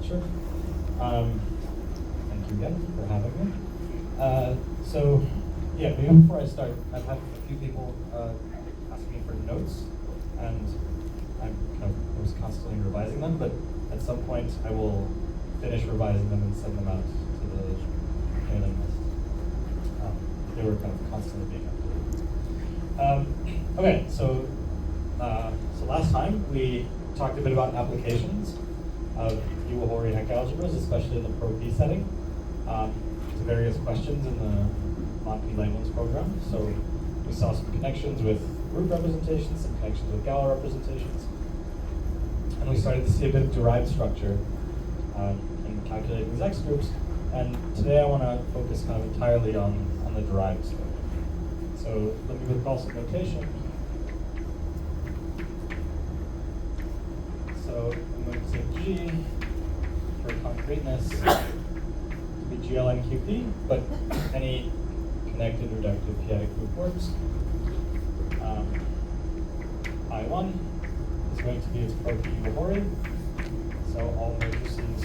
lecture. Thank you again for having me. So, yeah, maybe before I start, I've had a few people asking me for notes, and I was constantly revising them, but at some point I will finish revising them and send them out to the mailing list. They were kind of constantly being updated. Okay, so last time we talked a bit about applications of Iwahori heck algebras, especially in the Pro-P setting, to various questions in the Langlands program. So we saw some connections with group representations, some connections with Galois representations, and we started to see a bit of derived structure in calculating these X groups. And today I want to focus kind of entirely on the derived stuff. So let me recall some notation. So I'm going to say G for concreteness to be GLNQP, but any connected reductive p-adic group works. I1 is going to be its Pro-P Iwahori. So all matrices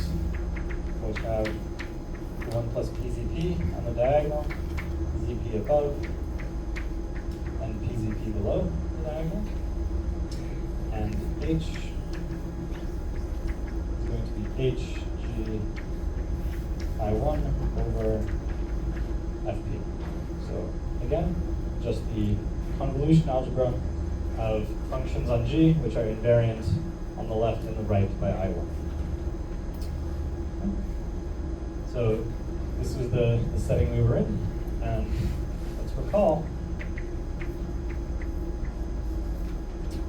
which have 1 plus PZP on the diagonal, ZP above, and PZP below the diagonal. And H is going to be HG I1 over FP. So again, just the convolution algebra of functions on G, which are invariant on the left and the right by I1. Okay. So this was the setting we were in, and let's recall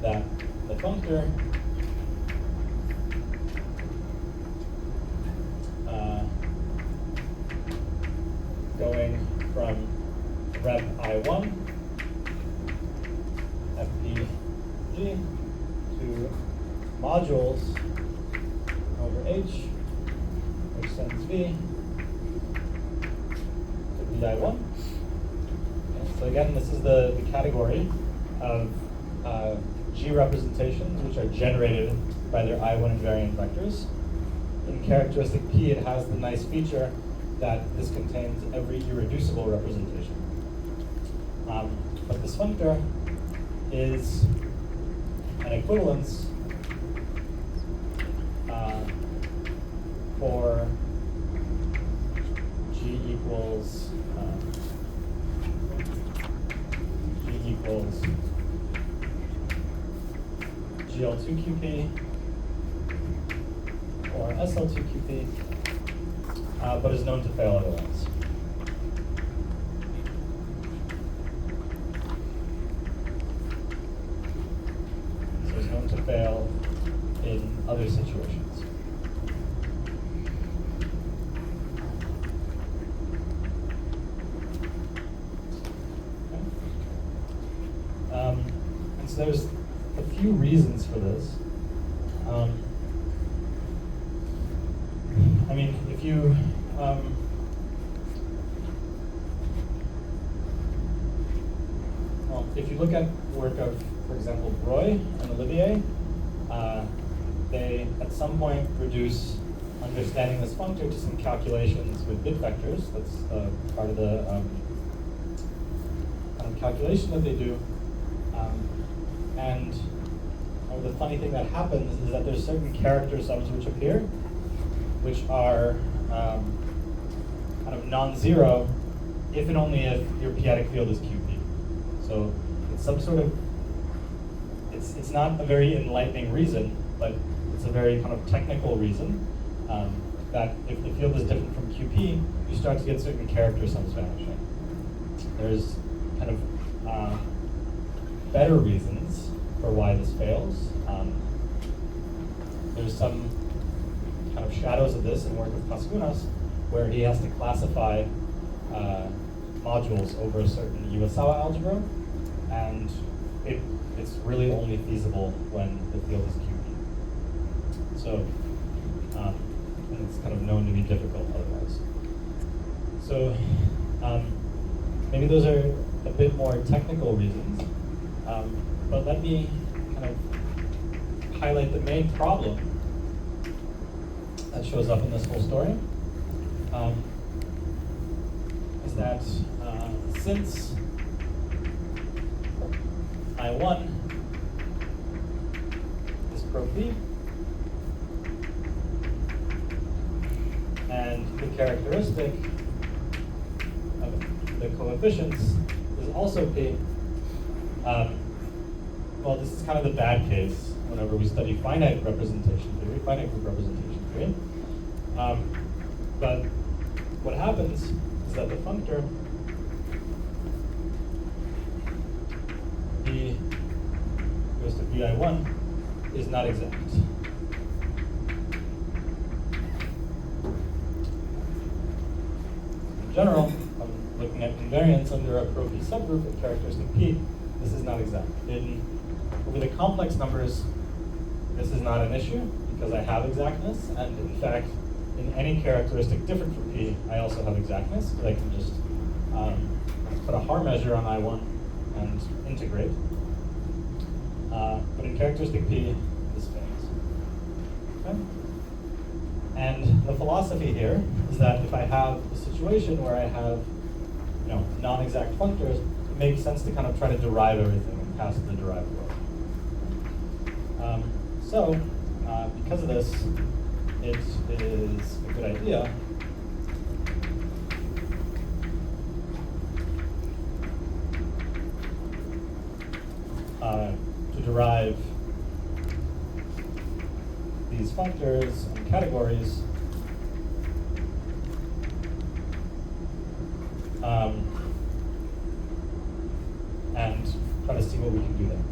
that the functor going from rep I1, FPG, to modules over H, which sends V to VI1. Okay, so again, this is the category of G representations which are generated by their I1 invariant vectors. In characteristic P, it has the nice feature that this contains every irreducible representation. But this functor is an equivalence for G equals GL2QP or SL2QP, but is known to fail otherwise. So it's known to fail in other situations. Okay. And so there's a few reasons for this. I mean, if you if you look at work of, for example, Roy and Olivier, they at some point reduce understanding this functor to some calculations with bit vectors. That's part of the kind of calculation that they do. And the funny thing that happens is that there's certain character sums which appear, which are kind of non-zero if and only if your p-adic field is QP. So it's some sort of, it's not a very enlightening reason, but it's a very kind of technical reason that if the field is different from QP, you start to get certain character sums vanishing. There's kind of better reasons for why this fails. There's some kind of shadows of this in work with Pascunas, where he has to classify modules over a certain Iwasawa algebra, and it's really only feasible when the field is QP. So, and it's kind of known to be difficult otherwise. So, maybe those are a bit more technical reasons, but let me kind of highlight the main problem that shows up in this whole story is that since I1 is Pro P, and the characteristic of the coefficients is also P, well, this is kind of the bad case whenever we study finite representation theory, finite group representation theory. But what happens is that the functor B goes to BI1 is not exact. In general, if I'm looking at invariance under a Pro P subgroup of characteristic P, this is not exact. Over the complex numbers, this is not an issue because I have exactness, and in fact, in any characteristic different from P, I also have exactness, because I can just put a Haar measure on I1 and integrate. But in characteristic P, this fails. Okay? And the philosophy here is that if I have a situation where I have non-exact functors, it makes sense to kind of try to derive everything and pass the derived world. So, because of this, it is a good idea to derive these functors and categories and try to see what we can do there.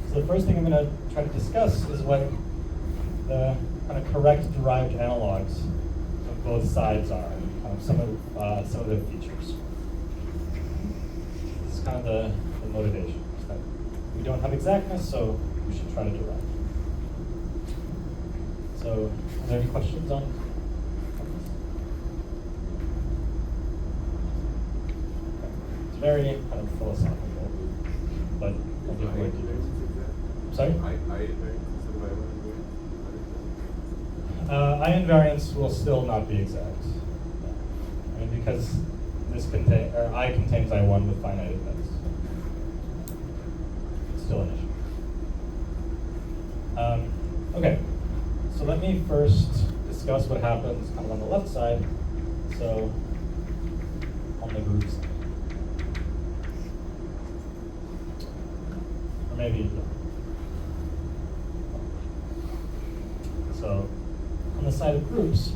So the first thing I'm going to try to discuss is what the kind of correct derived analogs of both sides are, kind of some of their features. This is kind of the motivation. Is that we don't have exactness, so we should try to derive. So, are there any questions on this? It's very kind of philosophical, but I'll give away details. Sorry? I invariance will still not be exact. I mean, because I contains I1 with finite events. It's still an issue. Okay, so let me first discuss what happens kind of on the left side. So on the group side. Or maybe. So on the side of groups,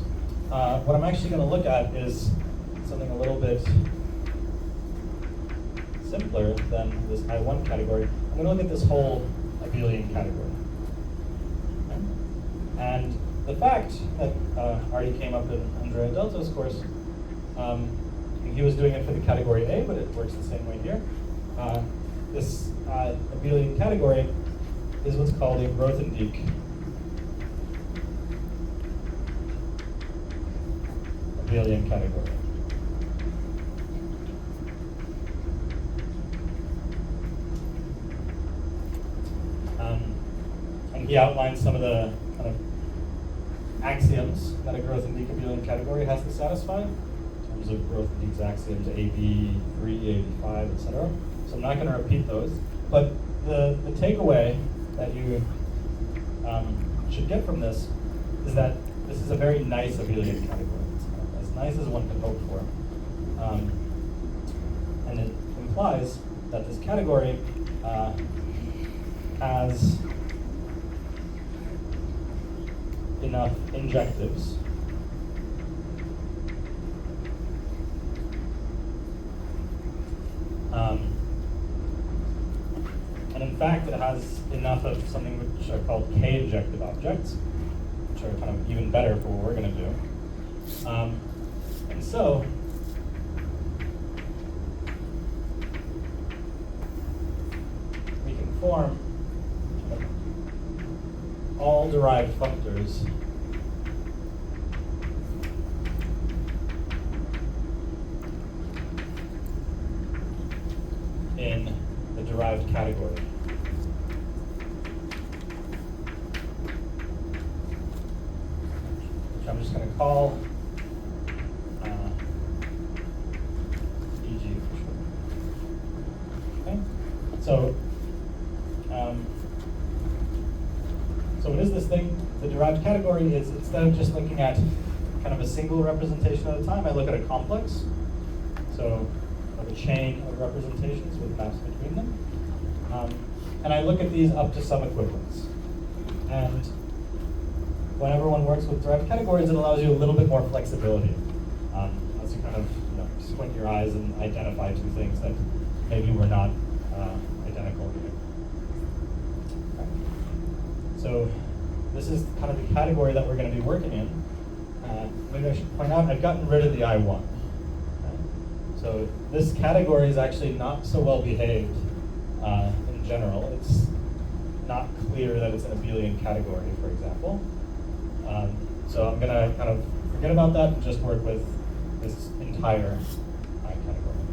what I'm actually going to look at is something a little bit simpler than this I1 category. I'm going to look at this whole abelian category. Okay? And the fact that already came up in Andrea Delto's course, he was doing it for the category A, but it works the same way here. This abelian category is what's called a Grothendieck abelian category. And he outlines some of the kind of axioms that a Grothendieck abelian category has to satisfy in terms of Grothendieck's axioms AB3, AB5, etc. So I'm not going to repeat those, but the takeaway that you should get from this is that this is a very nice abelian category. It's nice as one can hope for. And it implies that this category has enough injectives and in fact it has enough of something which are called k-injective objects, which are kind of even better for what we're going to do. And so, we can form all derived functors in the derived category. which I'm just going to call EG for short. Okay? So what is this thing? The derived category is, instead of just looking at kind of a single representation at a time, I look at a complex. So like a chain of representations with maps between them. And I look at these up to some equivalence. And whenever one works with derived categories, it allows you a little bit more flexibility. Lets you kind of squint your eyes and identify two things that maybe were not identical here. Okay. So this is kind of the category that we're going to be working in. Maybe I should point out I've gotten rid of the I1. Okay. So this category is actually not so well behaved in general. It's not clear that it's an abelian category, for example. So I'm going to kind of forget about that and just work with this entire category.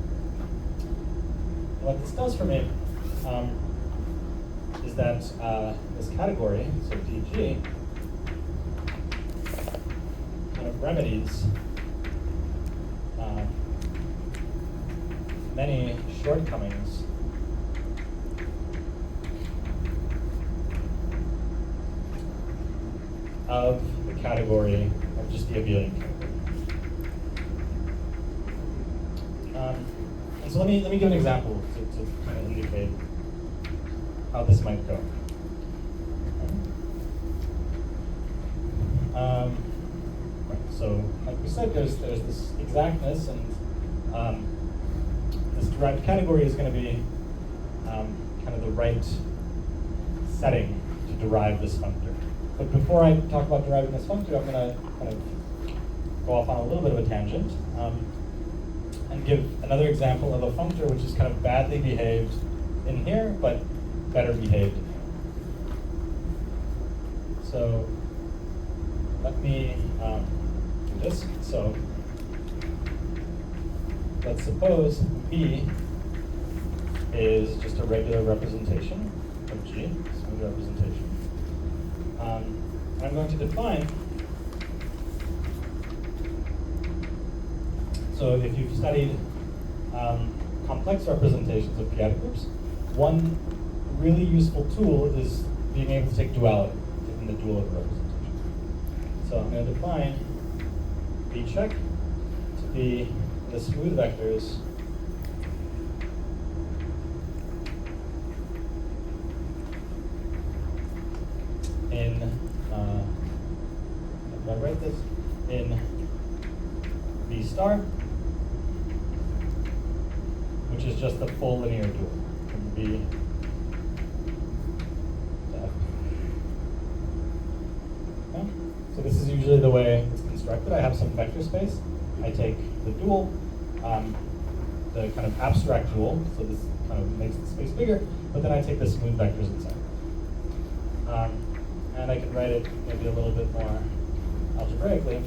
What this does for me is that this category, so DG, kind of remedies many shortcomings of the category of just the abelian category. And so let me give an example to kind of indicate how this might go. Right, so like we said, there's this exactness, and this derived category is going to be kind of the right setting to derive this functor. But before I talk about deriving this functor, I'm going to kind of go off on a little bit of a tangent and give another example of a functor which is kind of badly behaved in here, but better behaved in here. So let me do this. So let's suppose B is just a regular representation of G, smooth representation. And I'm going to define, so if you've studied complex representations of p-adic groups, one really useful tool is being able to take duality, taking the dual of a representation. So I'm going to define B check to be the smooth vectors in, if I write this, in B star, which is just the full linear dual from B to F. Okay. So this is usually the way it's constructed. I have some vector space. I take the dual, the kind of abstract dual, so this kind of makes the space bigger, but then I take the smooth vectors inside. And I can write it maybe a little bit more algebraically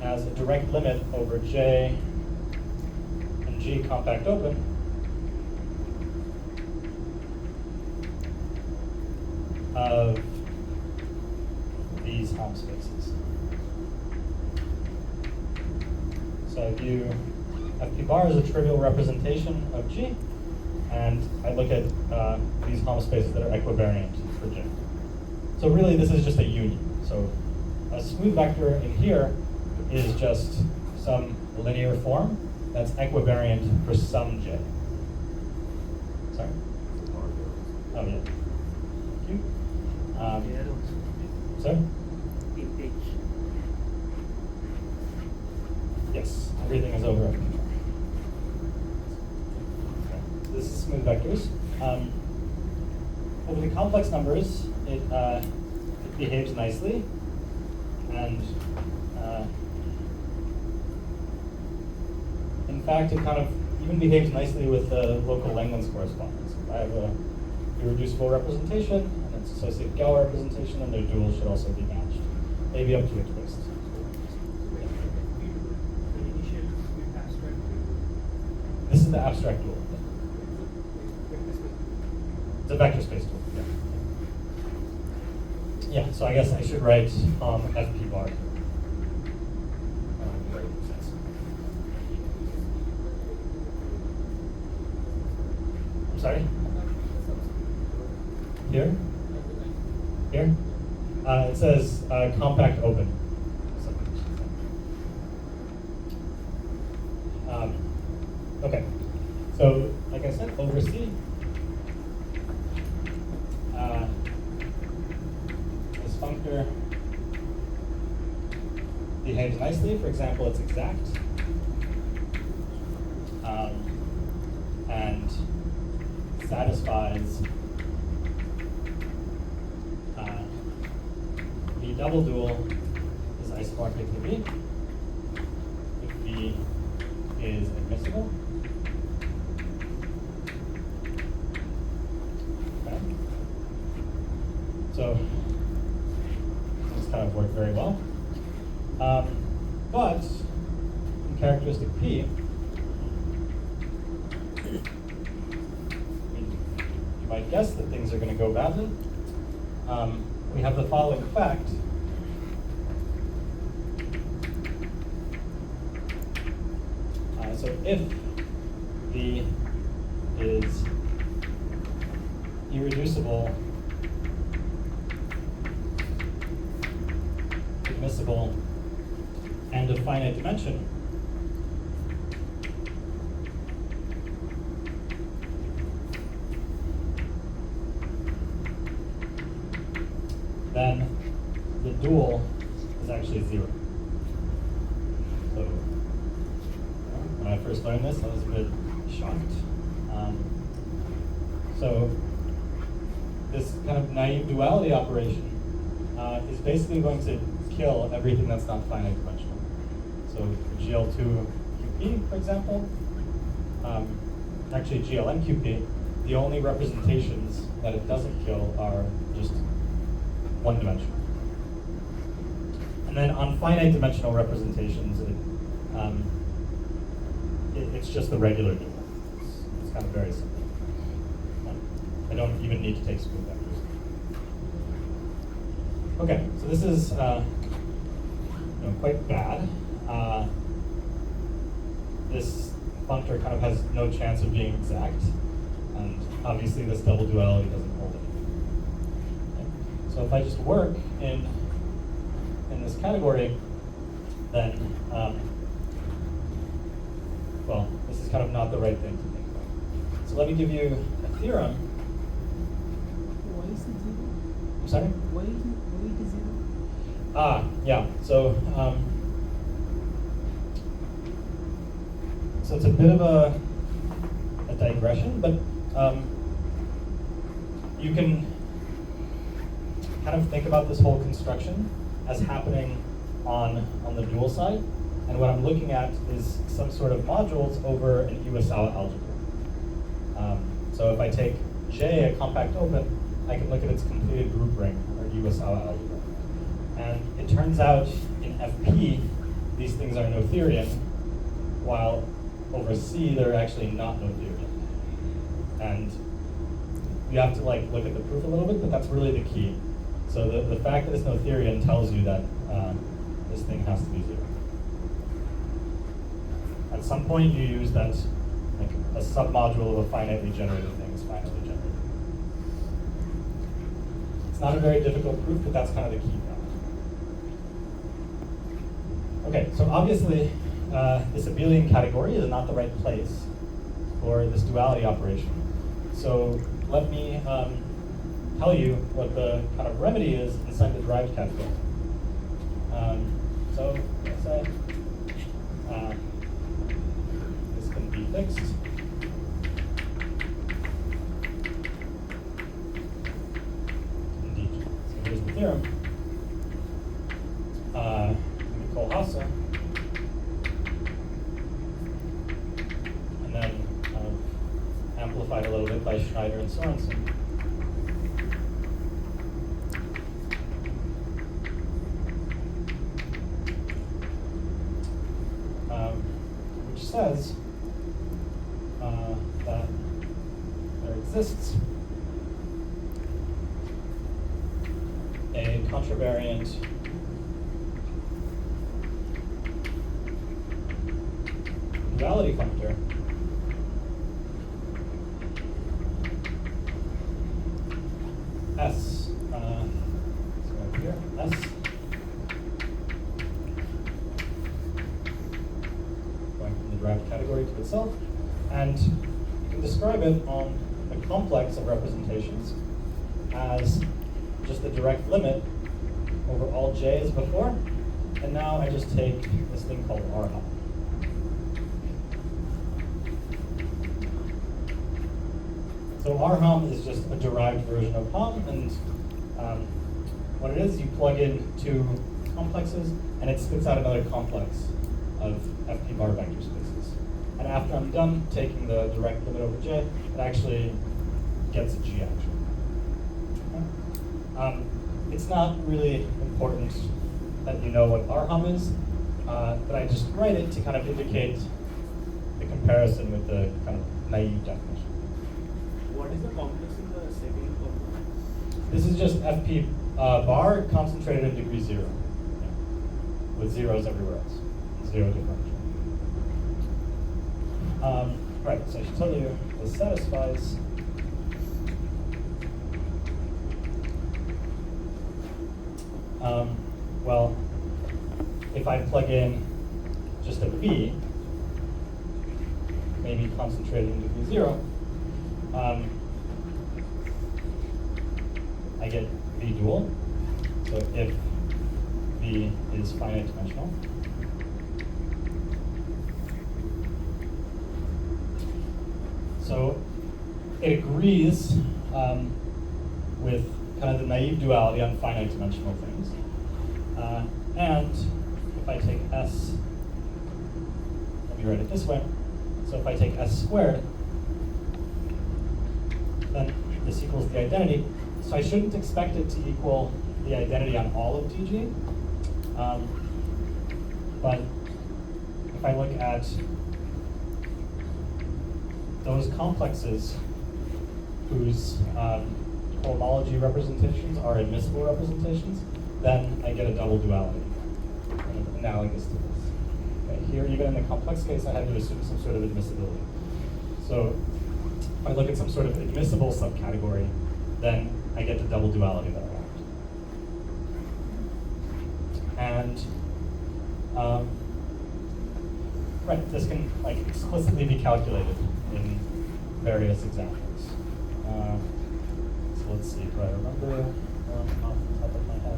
as a direct limit over J and G compact open of these Helm spaces. So I view FP bar as a trivial representation of G, and I look at these Helm spaces that are equivariant for J. So really, this is just a union. So a smooth vector in here is just some linear form that's equivariant for some J. Sorry? Oh, yeah. Thank you. Sorry? Yes, everything is over. Okay. This is smooth vectors. Over the complex numbers, it behaves nicely, and in fact, it kind of even behaves nicely with the local Langlands correspondence. If I have a irreducible representation and its associated Gauss representation, then their duals should also be matched, maybe up to a twist. This is the abstract dual. It's a vector space tool. Yeah. Yeah. So I guess I should write FP bar. I'm sorry? Here? Here? It says compact open. Okay, so like I said, over C, this functor behaves nicely. For example, it's exact. And satisfies V double dual is isomorphic to V if V is admissible. Okay. So this kind of worked very well. But in characteristic P, you might guess that things are going to go badly. We have the following fact. So if V is irreducible, admissible, and of finite dimension, then the dual is actually 0. So when I first learned this, I was a bit shocked. So this kind of naive duality operation is basically going to kill everything that's not finite dimensional. So for GL2 QP, for example, actually GLM QP, the only representations that it doesn't kill are just one dimensional. And then on finite dimensional representations, it's just the regular dual. It's kind of very simple. I don't even need to take smooth vectors. Okay, so this is quite bad. This functor kind of has no chance of being exact, and obviously this double duality doesn't hold anything. Okay. So if I just work in this category, then well, this is kind of not the right thing to think about. So let me give you a theorem. Why is it 0? I'm sorry? Why it is 0? Yeah. So so it's a bit of a digression, but you can kind of think about this whole construction as happening on the dual side. And what I'm looking at is some sort of modules over an Iwasawa algebra. So if I take J, a compact open, I can look at its completed group ring, or Iwasawa algebra. And it turns out in FP, these things are Noetherian, while over C, they're actually not Noetherian. And you have to look at the proof a little bit, but that's really the key. So the fact that it's Noetherian tells you that this thing has to be 0. At some point, you use that, a submodule of a finitely generated thing is finitely generated. It's not a very difficult proof, but that's kind of the key fact. Okay, so obviously, this abelian category is not the right place for this duality operation. So let me tell you what the kind of remedy is inside the derived category. So let's say this can be fixed. Indeed. So here's the theorem. We call Hausa. And then amplified a little bit by Schneider and Sorensen. Which says that there exists a contravariant duality functor derived category to itself, and you can describe it on a complex of representations as just the direct limit over all j's before, and now I just take this thing called R hop. So R hop is just a derived version of hop, and what it is, you plug in two complexes, and it spits out another complex of FP bar vector spaces. And after I'm done taking the direct limit over J, it actually gets a G actually. Okay? It's not really important that you know what RHOM is, but I just write it to kind of indicate the comparison with the kind of naive definition. What is the complex in the second complex? This is just FP bar concentrated at degree 0, with zeros everywhere else, 0 differential. Right, so I should tell you this satisfies well, if I plug in just a V, maybe concentrated in degree 0, I get V dual. So if V is finite dimensional, so it agrees with kind of the naive duality on finite dimensional things. And if I take S, let me write it this way. So if I take S squared, then this equals the identity. So I shouldn't expect it to equal the identity on all of DG. But if I look at those complexes whose homology representations are admissible representations, then I get a double duality, analogous to this. Okay, here, even in the complex case, I have to assume some sort of admissibility. So if I look at some sort of admissible subcategory, then I get the double duality that I want. And right, this can like explicitly be calculated in various examples. So let's see, do I remember one off the top of my head?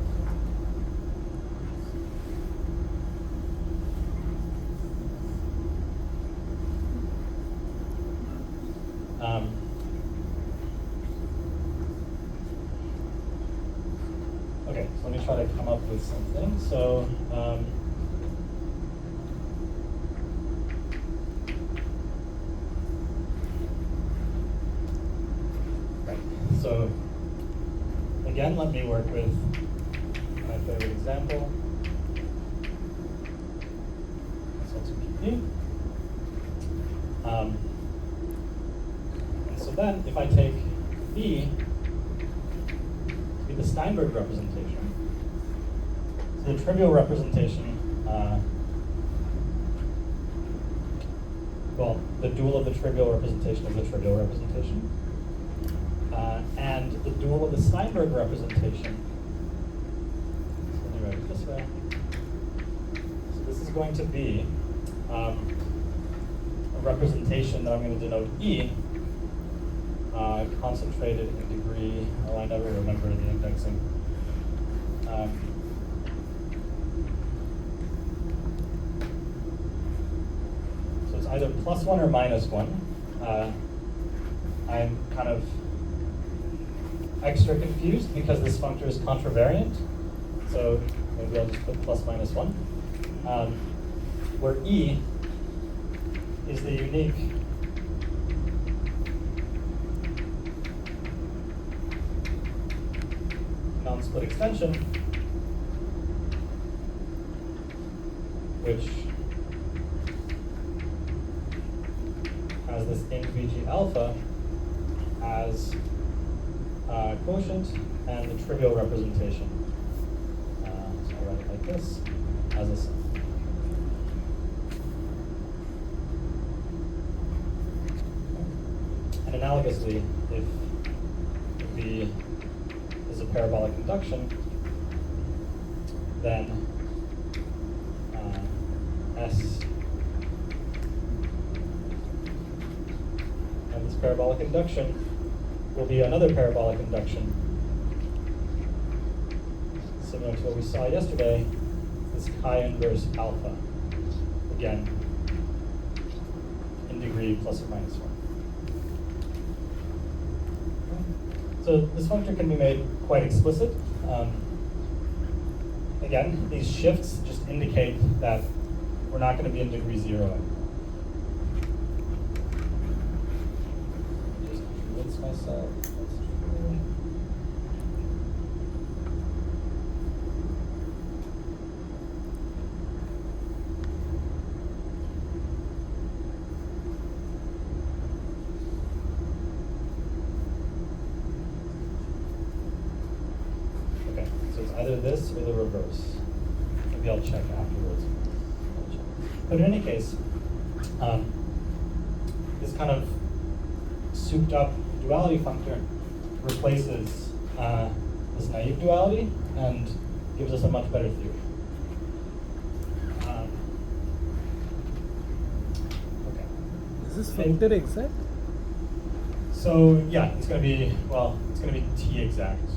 Okay, so let me try to come up with something. So, right. So, again, let me work with my favorite example. SL2PP. And so then, if I take B to be the Steinberg representation, so the trivial representation, well, the dual of the trivial representation is the trivial representation. And the dual of the Steinberg representation, so let me write it this way. So this is going to be a representation that I'm going to denote E, concentrated in degree, oh, I never remember the indexing. So it's either +1 or -1. I'm kind of extra confused because this functor is contravariant. So maybe I'll just put +-1. Where E is the unique non-split extension, which has this int VG alpha as quotient and the trivial representation. So I'll write it like this, as a sum. And analogously, if V is a parabolic induction, then S parabolic induction will be another parabolic induction, similar to what we saw yesterday, this chi inverse alpha, again, in degree plus or minus 1. So this functor can be made quite explicit. Again, these shifts just indicate that we're not going to be in degree 0 anymore. Just convince myself that's true. Okay, so it's either this or the reverse. Maybe I'll check afterwards. But in any case, this kind of souped up duality functor replaces this naive duality and gives us a much better theory. Okay. Is this functor exact? So yeah, it's going to be, well, it's going to be T exact. Yeah.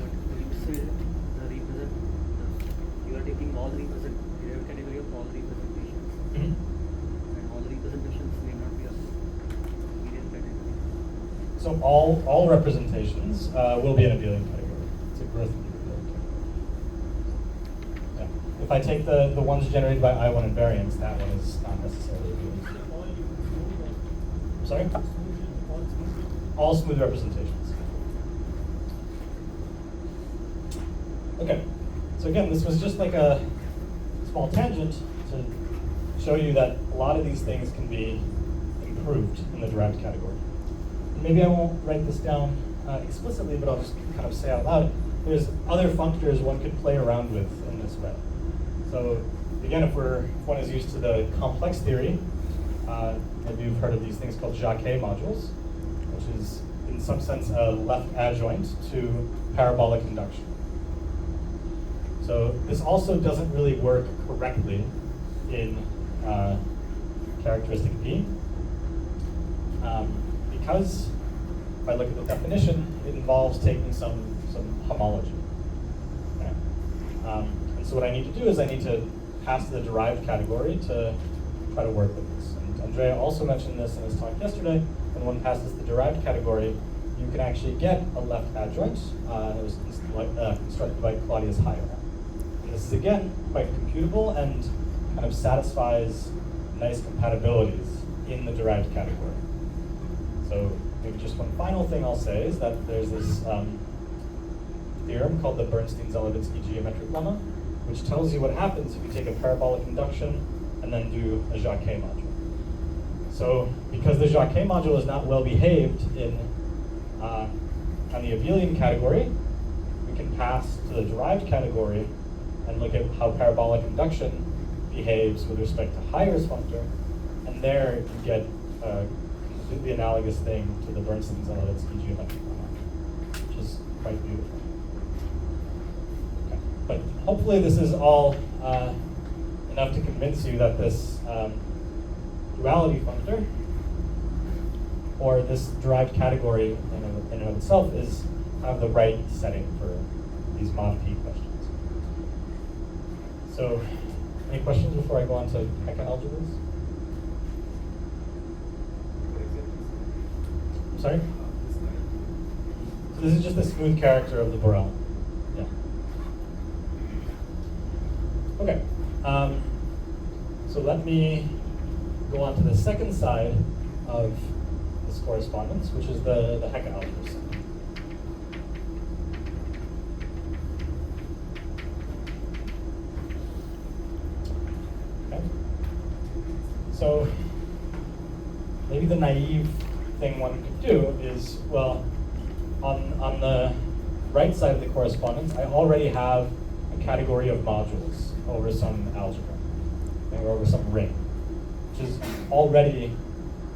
But you say the represent, you are taking all represent, you have a category of all representations, and all representations may not be of abelian category. So all representations will be in a abelian category. It's a growth in the abelian category. Yeah. If I take the ones generated by I1 invariance, that one is not necessarily abelian. Sorry? All smooth representations. Okay, so again, this was just like a small tangent to show you that a lot of these things can be improved in the derived category. And maybe I won't write this down explicitly, but I'll just kind of say out loud, there's other functors one could play around with in this way. So again, if one is used to the complex theory, maybe you've heard of these things called Jacquet modules, which is in some sense a left adjoint to parabolic induction. So this also doesn't really work correctly in characteristic P, because if I look at the definition, it involves taking some homology. Okay? And so what I need to do is I need to pass the derived category to try to work with this. And Andrea also mentioned this in his talk yesterday. When one passes the derived category, you can actually get a left adjoint. It was constructed by Claudius Heyer. And this is, again, quite computable and kind of satisfies nice compatibilities in the derived category. So maybe just one final thing I'll say is that there's this theorem called the Bernstein-Zalewitsky geometric lemma, which tells you what happens if you take a parabolic induction and then do a Jacquet module. So because the Jacquet module is not well behaved on the abelian category, we can pass to the derived category and look at how parabolic induction behaves with respect to Heyer's functor, and there you get a completely analogous thing to the Bernstein-Zalewitsky geometric lemma, which is quite beautiful. Okay. But hopefully this is all enough to convince you that this duality functor, or this derived category in and of itself, is kind of the right setting for these mod P questions. So, any questions before I go on to Hecke algebras? I'm sorry? So this is just the smooth character of the Borel. Yeah. Okay. So let me go on to the second side of this correspondence, which is the Hecke algebras. Okay. So maybe the naive thing one could do is, well, on the right side of the correspondence, I already have a category of modules over some algebra, or over some ring, which is already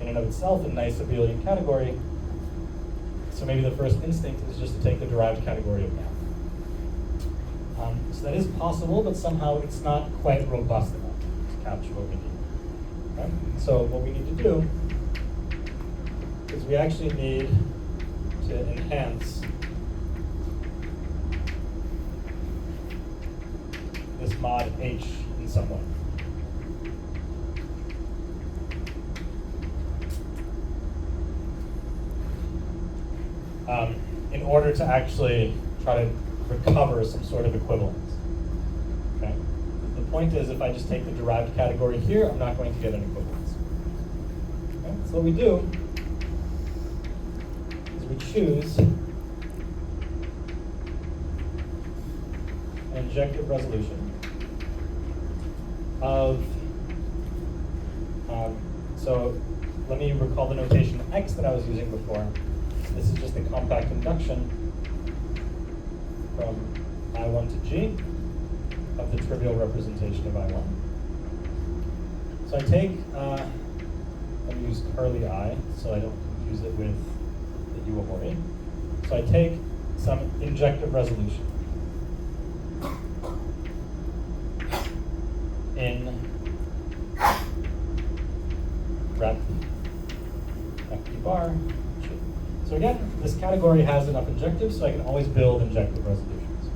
in and of itself a nice abelian category. So maybe the first instinct is just to take the derived category of that. So that is possible, but somehow it's not quite robust enough to capture what we need. Okay? So what we need to do is we actually need to enhance this mod H in some way. In order to actually try to recover some sort of equivalence. Okay? The point is, if I just take the derived category here, I'm not going to get an equivalence. Okay? So what we do is we choose an injective resolution of, so let me recall the notation X that I was using before. This is just the compact induction from I1 to G of the trivial representation of I1. So I take, let me use curly I so I don't confuse it with the Uwahori. So I take some injective resolution in rep FP bar. So again, this category has enough injectives, so I can always build injective resolutions.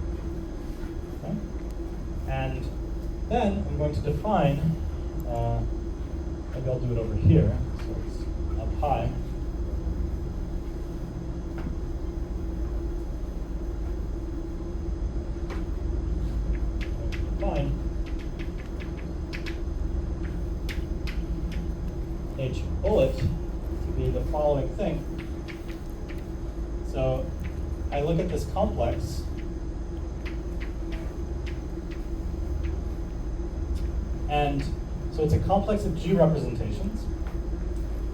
Okay? And then I'm going to define, maybe I'll do it over here, so it's up high. Define H bullet to be the following thing. So I look at this complex, and so it's a complex of G representations.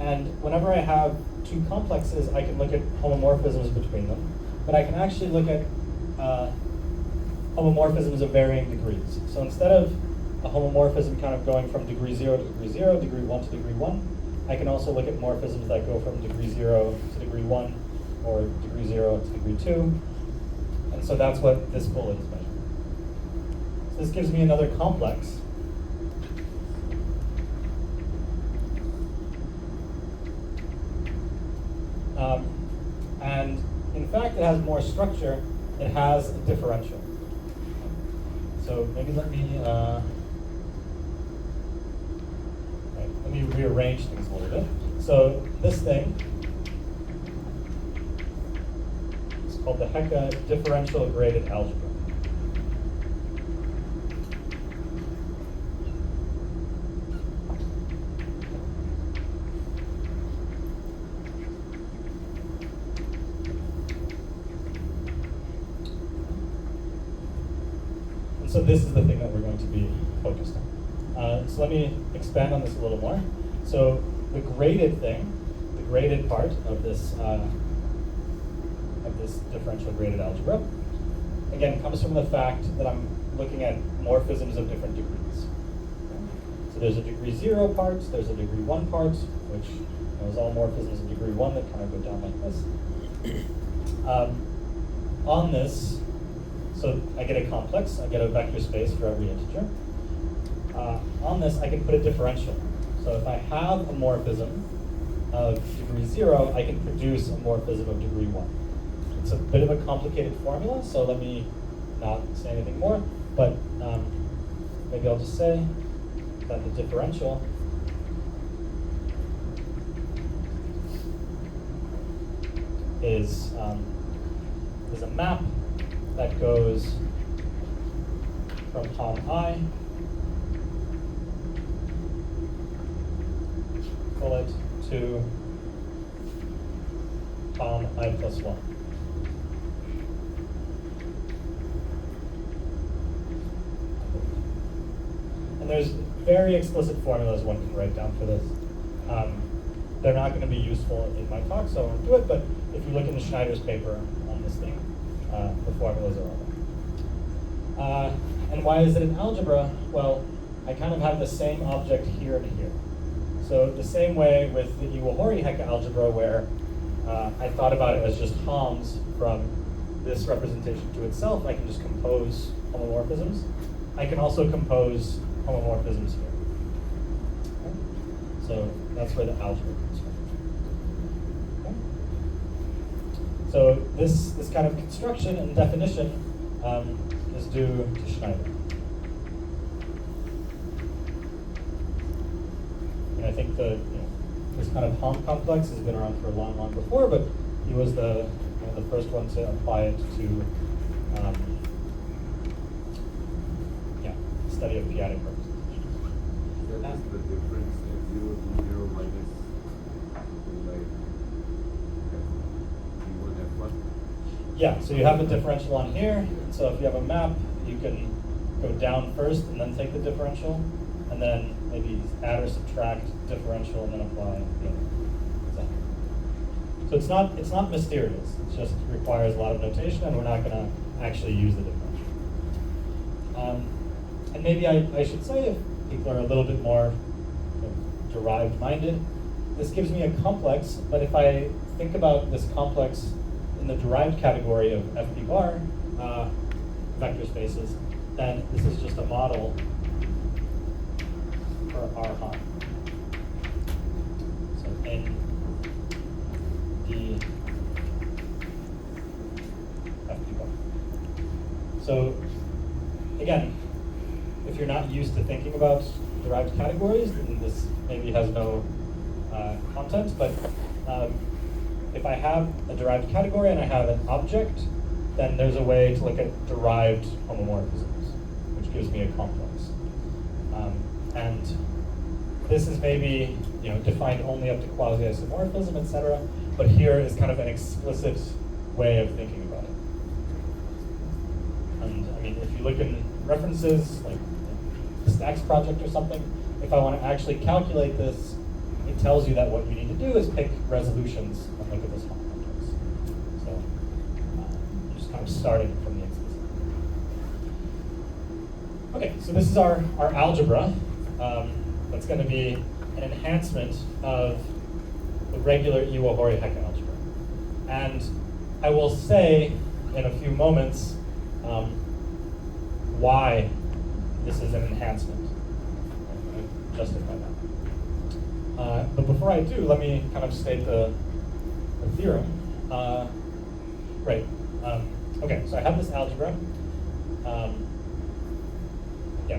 And whenever I have two complexes, I can look at homomorphisms between them. But I can actually look at homomorphisms of varying degrees. So instead of a homomorphism kind of going from degree 0 to degree 0, degree 1 to degree 1, I can also look at morphisms that go from degree 0 to degree 1, or degree 0 to degree 2. And so that's what this bullet is measuring. So this gives me another complex. And in fact, it has more structure. It has a differential. So maybe let me rearrange things a little bit. So this thing is called the Hecke differential graded algebra. So this is the thing that we're going to be focused on. So let me expand on this a little more. So the graded thing, the graded part of this differential graded algebra, again, comes from the fact that I'm looking at morphisms of different degrees. So there's a degree 0 part, there's a degree 1 part, which is all morphisms of degree 1 that kind of go down like this. On this, so I get a complex, I get a vector space for every integer. On this, I can put a differential. So if I have a morphism of degree 0, I can produce a morphism of degree 1. It's a bit of a complicated formula, so let me not say anything more, but maybe I'll just say that the differential is a map that goes from palm I, bullet, to palm I plus 1. And there's very explicit formulas one can write down for this. They're not going to be useful in my talk, so I won't do it, but if you look in the Schneider's paper on this thing, the formulas are all there. And why is it an algebra? Well, I kind of have the same object here and here. So the same way with the Iwahori Hecke algebra, where I thought about it as just Homs from this representation to itself, I can just compose homomorphisms. I can also compose homomorphisms here. Okay. So that's where the algebra comes from. Okay? So this kind of construction and definition is due to Schneider. And I think this kind of Hom complex has been around for a long, long before, but he was the first one to apply it to study of p-adic representation. That is the difference f0 to 0 minus something like f1, f1. Yeah, so you have a differential on here, and so if you have a map, you can go down first and then take the differential, and then maybe add or subtract differential and then apply the other. So it's not mysterious. It just requires a lot of notation, and we're not going to actually use the differential. And maybe I should say, if people are a little bit more derived minded, this gives me a complex, but if I think about this complex in the derived category of FP bar vector spaces, then this is just a model for R Hom. So in the FP bar. So again, if you're not used to thinking about derived categories, then this maybe has no content, but if I have a derived category and I have an object, then there's a way to look at derived homomorphisms, which gives me a complex. And this is maybe defined only up to quasi-isomorphism, etc. But here is kind of an explicit way of thinking about it. And I mean, if you look in references, like the Stacks project or something, if I want to actually calculate this, it tells you that what you need to do is pick resolutions and look at this Hom complex. So I'm just kind of starting from the explicit. Okay, so this is our algebra. That's going to be an enhancement of the regular Iwahori-Hecke algebra. And I will say in a few moments why this is an enhancement. I justify that. But before I do, let me kind of state the theorem. Right. Okay, so I have this algebra.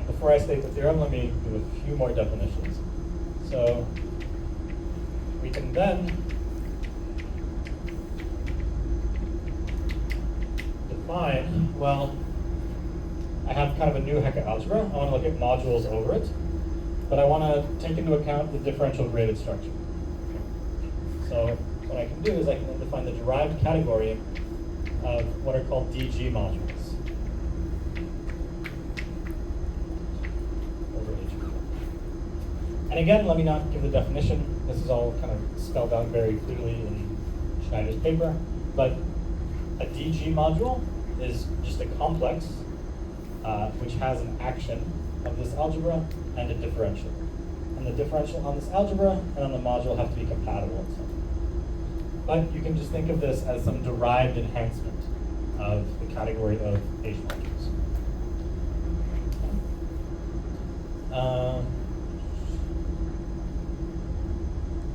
Before I state the theorem, let me do a few more definitions. So we can then define, well, I have kind of a new Hecke algebra. I want to look at modules over it, but I want to take into account the differential graded structure. So what I can do is I can then define the derived category of what are called DG modules over H. And again, let me not give the definition. This is all kind of spelled out very clearly in Schneider's paper. But a DG module is just a complex which has an action of this algebra and a differential. And the differential on this algebra and on the module have to be compatible in some way. But you can just think of this as some derived enhancement of the category of H modules.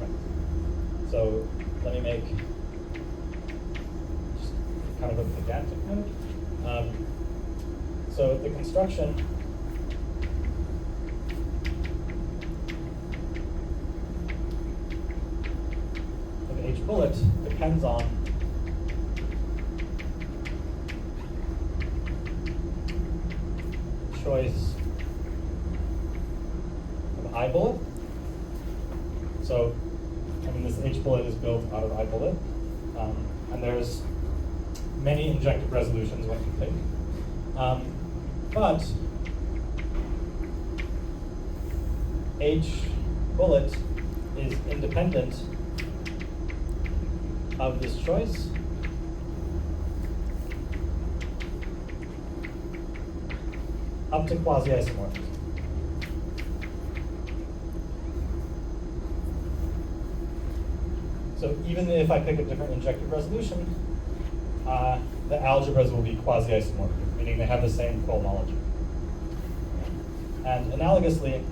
Right. So let me make just kind of a pedantic note. So the construction of H bullet depends on choice of I bullet. So, I mean, this H bullet is built out of I bullet, and there's many injective resolutions one can pick. But H bullet is independent of this choice up to quasi-isomorphism. So even if I pick a different injective resolution, the algebras will be quasi-isomorphic, meaning they have the same cohomology. And analogously,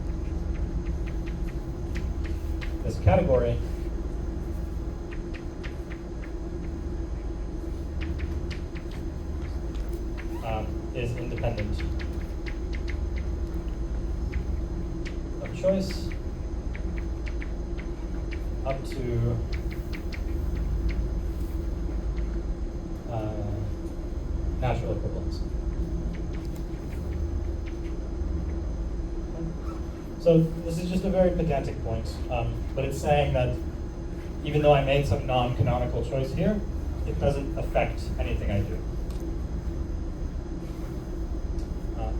this category is independent of choice up to natural equivalence. So this is just a very pedantic point, but it's saying that even though I made some non-canonical choice here, it doesn't affect anything I do.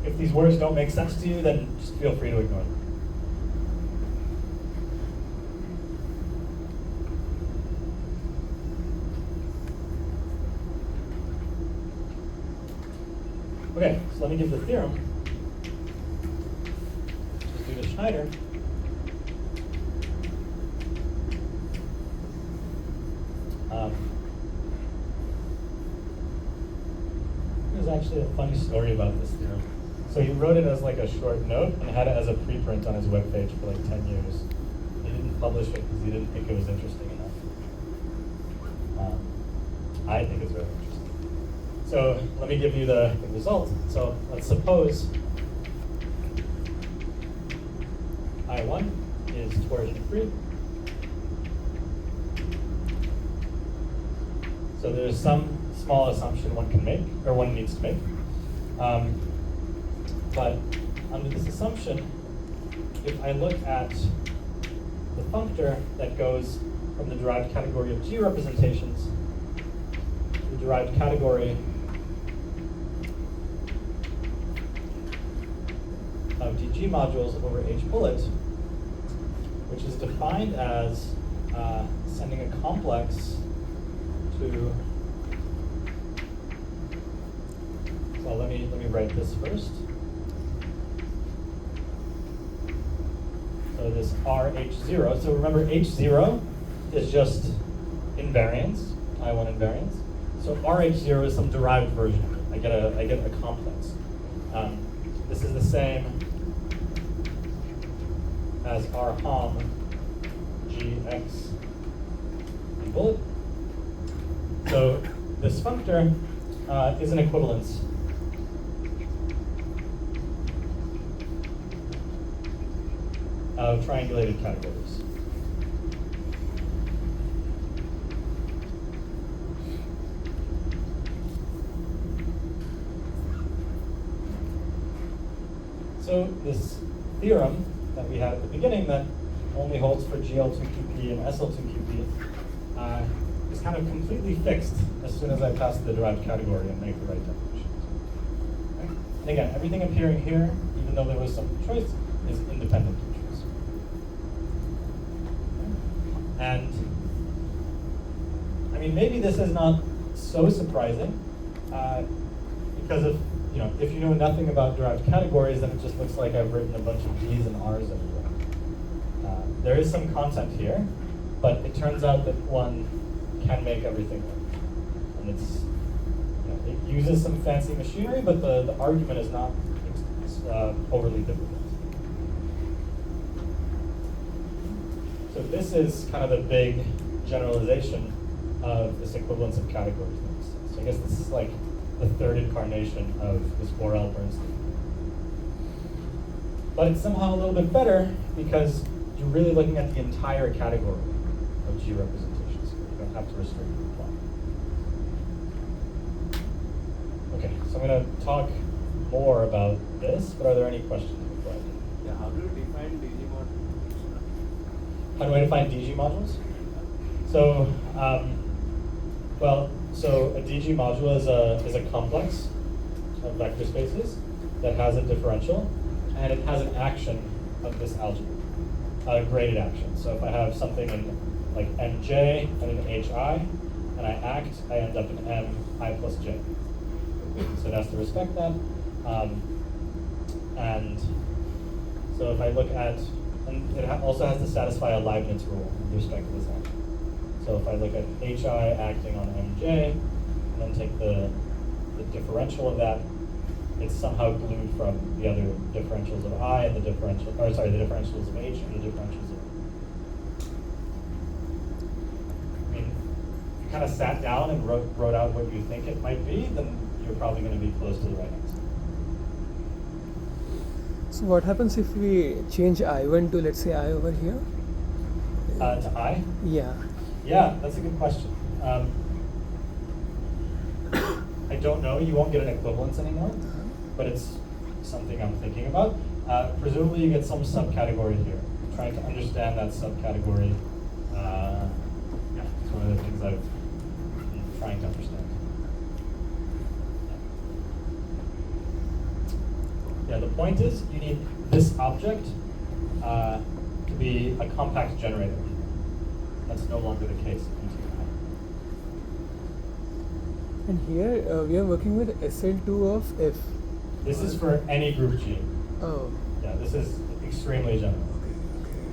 If these words don't make sense to you, then just feel free to ignore them. Okay, so let me give the theorem. Just do the Schneider. There's actually a funny story about this theorem. So he wrote it as like a short note and had it as a preprint on his webpage for like 10 years. He didn't publish it because he didn't think it was interesting enough. I think it's very interesting. So let me give you the result. So let's suppose I1 is torsion free. So there's some small assumption one can make, or one needs to make. But under this assumption, if I look at the functor that goes from the derived category of G representations to the derived category of DG modules over H bullet, which is defined as sending a complex to. So let me write this first. So this RH0. So remember, H0 is just invariance, I1 invariance. So RH0 is some derived version of it. I get a complex. This is the same as R hom GX bullet. So this functor is an equivalence of triangulated categories. So this theorem that we had at the beginning that only holds for GL2QP and SL2QP is kind of completely fixed as soon as I pass the derived category and make the right definitions. Okay? And again, everything appearing here, even though there was some choice, is independent of choice. Okay? And I mean, maybe this is not so surprising because if you know nothing about derived categories, then it just looks like I've written a bunch of D's and R's everywhere. There is some content here, but it turns out that one can make everything work. And it's, it uses some fancy machinery, but the argument is not overly difficult. So this is kind of the big generalization of this equivalence of categories. So I guess this is like the third incarnation of this Borel-Bernstein. But it's somehow a little bit better because you're really looking at the entire category of G representations. You don't have to restrict the plot. Okay, so I'm going to talk more about this, but are there any questions before I do? Yeah, how do you define DG modules? How do I define DG modules? So, so a DG module is a complex of vector spaces that has a differential, and it has an action of this algebra, a graded action. So if I have something in like Mj and an Hi, and I act, I end up in Mi plus j. So it has to respect that. And so if I look at, and it also has to satisfy a Leibniz rule with respect to this action. So if I look at Hi acting on Mj, and then take the differential of that, it's somehow glued from the other differentials of I and the differentials of H and the differentials of kind of sat down and wrote out what you think it might be, then you're probably going to be close to the right answer. So what happens if we change I1 to, let's say, I over here? To I? Yeah. Yeah, that's a good question. I don't know. You won't get an equivalence anymore, but it's something I'm thinking about. Presumably you get some subcategory here. I'm trying to understand that subcategory. Yeah, it's one of the things I've been trying to understand. Yeah, the point is you need this object to be a compact generator. That's no longer the case in T9. And here we are working with SL2 of F. This is for any group G. Oh. Yeah, this is extremely general.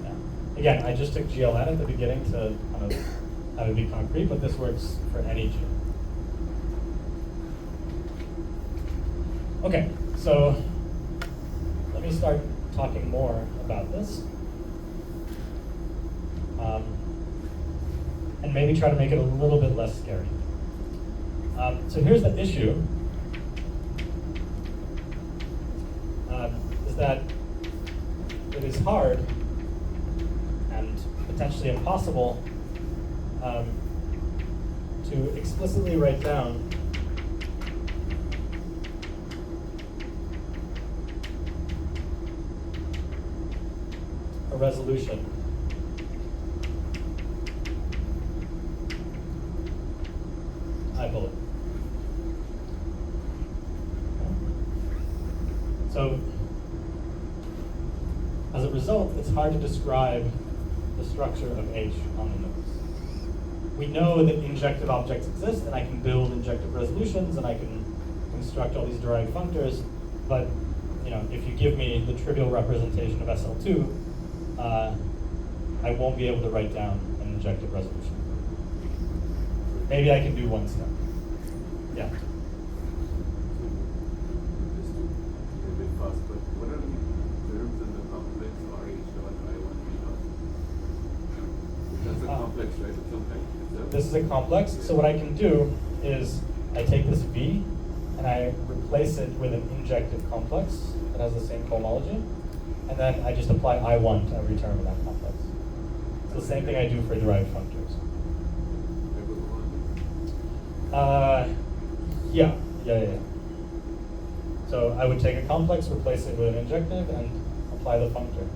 Yeah. Again, I just took GLN at the beginning to kind of have it be concrete, but this works for any G. Okay, so let me start talking more about this. And maybe try to make it a little bit less scary. So here's the issue. Is that it is hard and potentially impossible to explicitly write down a resolution I bullet. So, as a result, it's hard to describe the structure of H on the nodes. We know that injective objects exist, and I can build injective resolutions, and I can construct all these derived functors, but if you give me the trivial representation of SL2, I won't be able to write down an injective resolution. Maybe I can do one step. Yeah. Just to be a bit fast, but what are the terms in the complex RH dot I1 V dot? That's a complex, right? Of some kind. This is a complex, so what I can do is I take this V and I replace it with an injective complex that has the same cohomology, and then I just apply I1 to every term in that complex. It's the same thing I do for derived functors. Yeah. So I would take a complex, replace it with an injective, and apply the functor.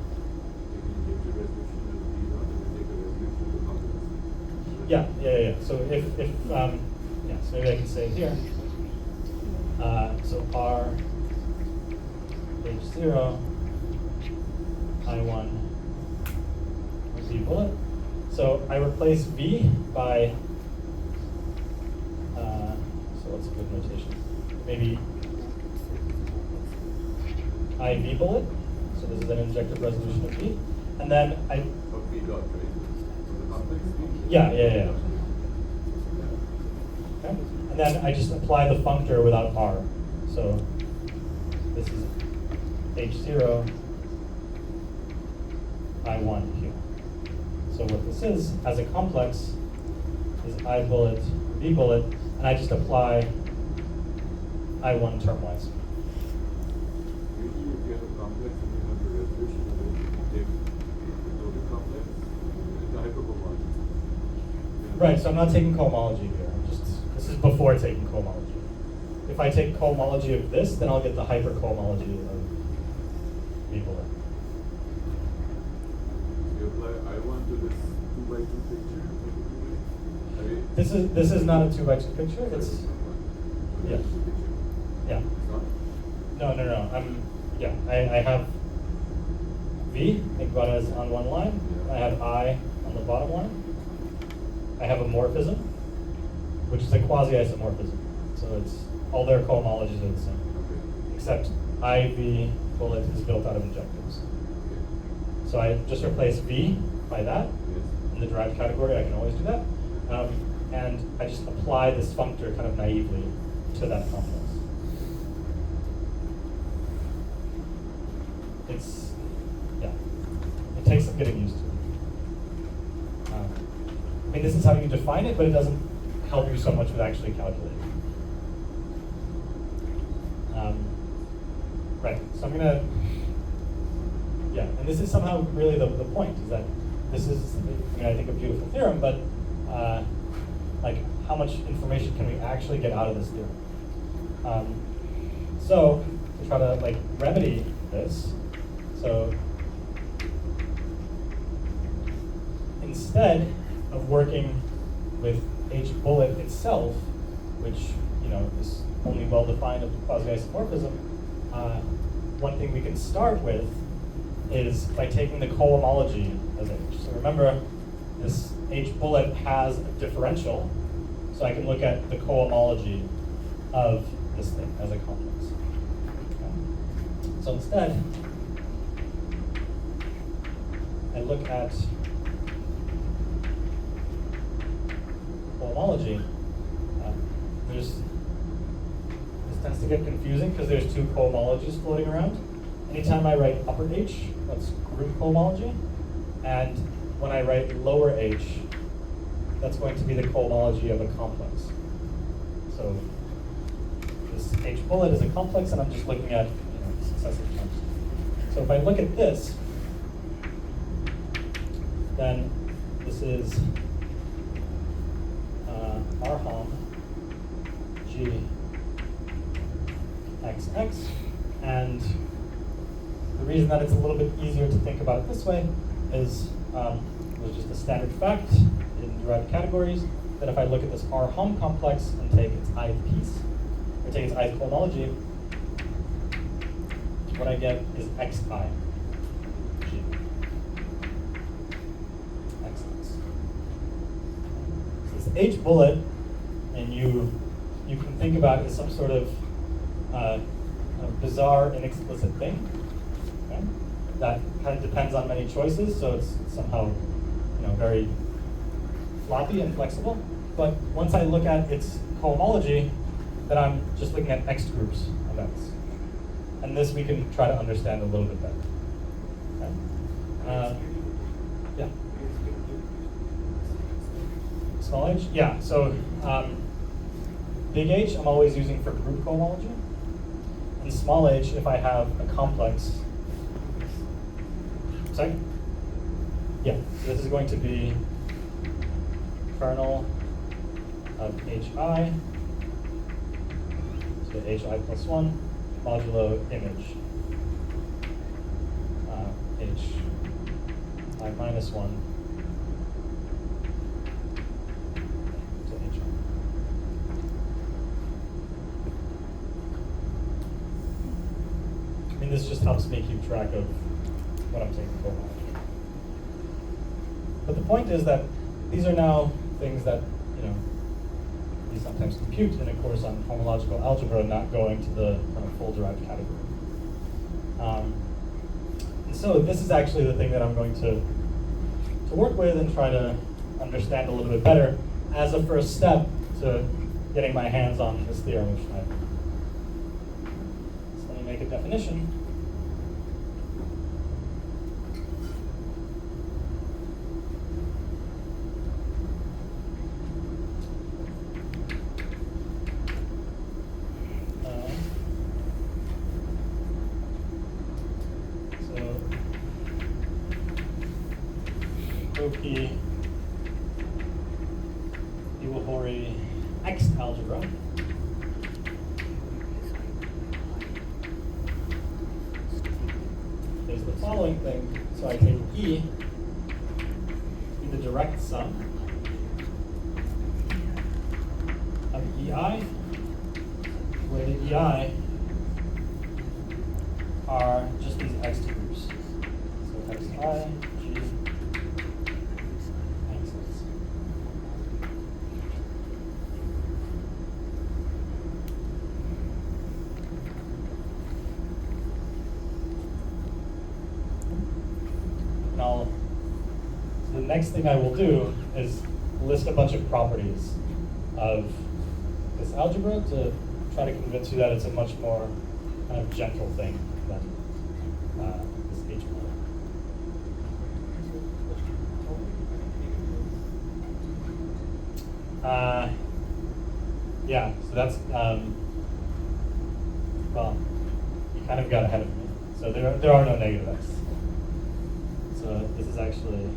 Yeah. So so maybe I can say here. So R H0 I1 V bullet. So I replace V by so what's a good notation? Maybe IV bullet. So this is an injective resolution of V. And then I V dot, right? The complex V? Yeah. Okay. And then I just apply the functor without R. So this is H0 I1 here. So what this is, as a complex, is I bullet, V bullet, and I just apply I1 termwise. Usually if you have a complex and you have the resolution of it, you take the total complex and the hypercohomology. Right, so I'm not taking cohomology here. This is before taking cohomology. If I take cohomology of this, then I'll get the hypercohomology of V bullet. You apply I1 to this 2x2 picture. This is not a 2x2 picture. It's yeah. Yeah. No. I have V, think about it as on one line. I have I on the bottom line. I have a morphism, which is a quasi-isomorphism. So it's all their cohomologies are the same. Except IV bullet is built out of injectives. So I just replace V by that. In the derived category, I can always do that. And I just apply this functor kind of naively to that complex. It takes some getting used to. I mean, this is how you define it, but it doesn't help you so much with actually calculating. Right, so I'm gonna, yeah, and this is somehow really the point, is that this is, I mean, I think a beautiful theorem, but like how much information can we actually get out of this theorem? So to try to like remedy this, so instead of working with H bullet itself, which is only well defined as quasi-isomorphism, one thing we can start with is by taking the cohomology as H. So remember, this H bullet has a differential, so I can look at the cohomology of this thing as a complex. Okay. So instead, I look at cohomology. This tends to get confusing because there's two cohomologies floating around. Anytime I write upper H, that's group cohomology. And when I write lower H, that's going to be the cohomology of a complex. So this H bullet is a complex, and I'm just looking at successive terms. So if I look at this, then this is R hom G XX, and the reason that it's a little bit easier to think about it this way is there's just a standard fact in derived categories that if I look at this R hom complex and take its ith piece, or take its ith cohomology, what I get is xi G. XX. So this H bullet, and you can think about it as some sort of bizarre, inexplicit thing, okay? That kind of depends on many choices, so it's somehow very floppy and flexible. But once I look at its cohomology, then I'm just looking at X groups of X. And this we can try to understand a little bit better. Okay? Yeah. Small h? Yeah, so big H I'm always using for group cohomology. And small h if I have a complex. Sorry? Yeah, so this is going to be kernel of hi, so hi plus 1, modulo image hi minus 1 to hi. I mean, this just helps me keep track of what I'm taking for. But the point is that these are now things that we sometimes compute in a course on homological algebra, not going to the kind of full derived category. And so this is actually the thing that I'm going to work with and try to understand a little bit better as a first step to getting my hands on this theorem, which I. So let me make a definition. X algebra is the following thing. So I take E, be the direct sum of EI, where the EI are just these X groups. So XI, G, the next thing I will do is list a bunch of properties of this algebra to try to convince you that it's a much more kind of gentle thing than this H bullet. Yeah, so that's, well, you kind of got ahead of me. So there are no negative x. So this is actually,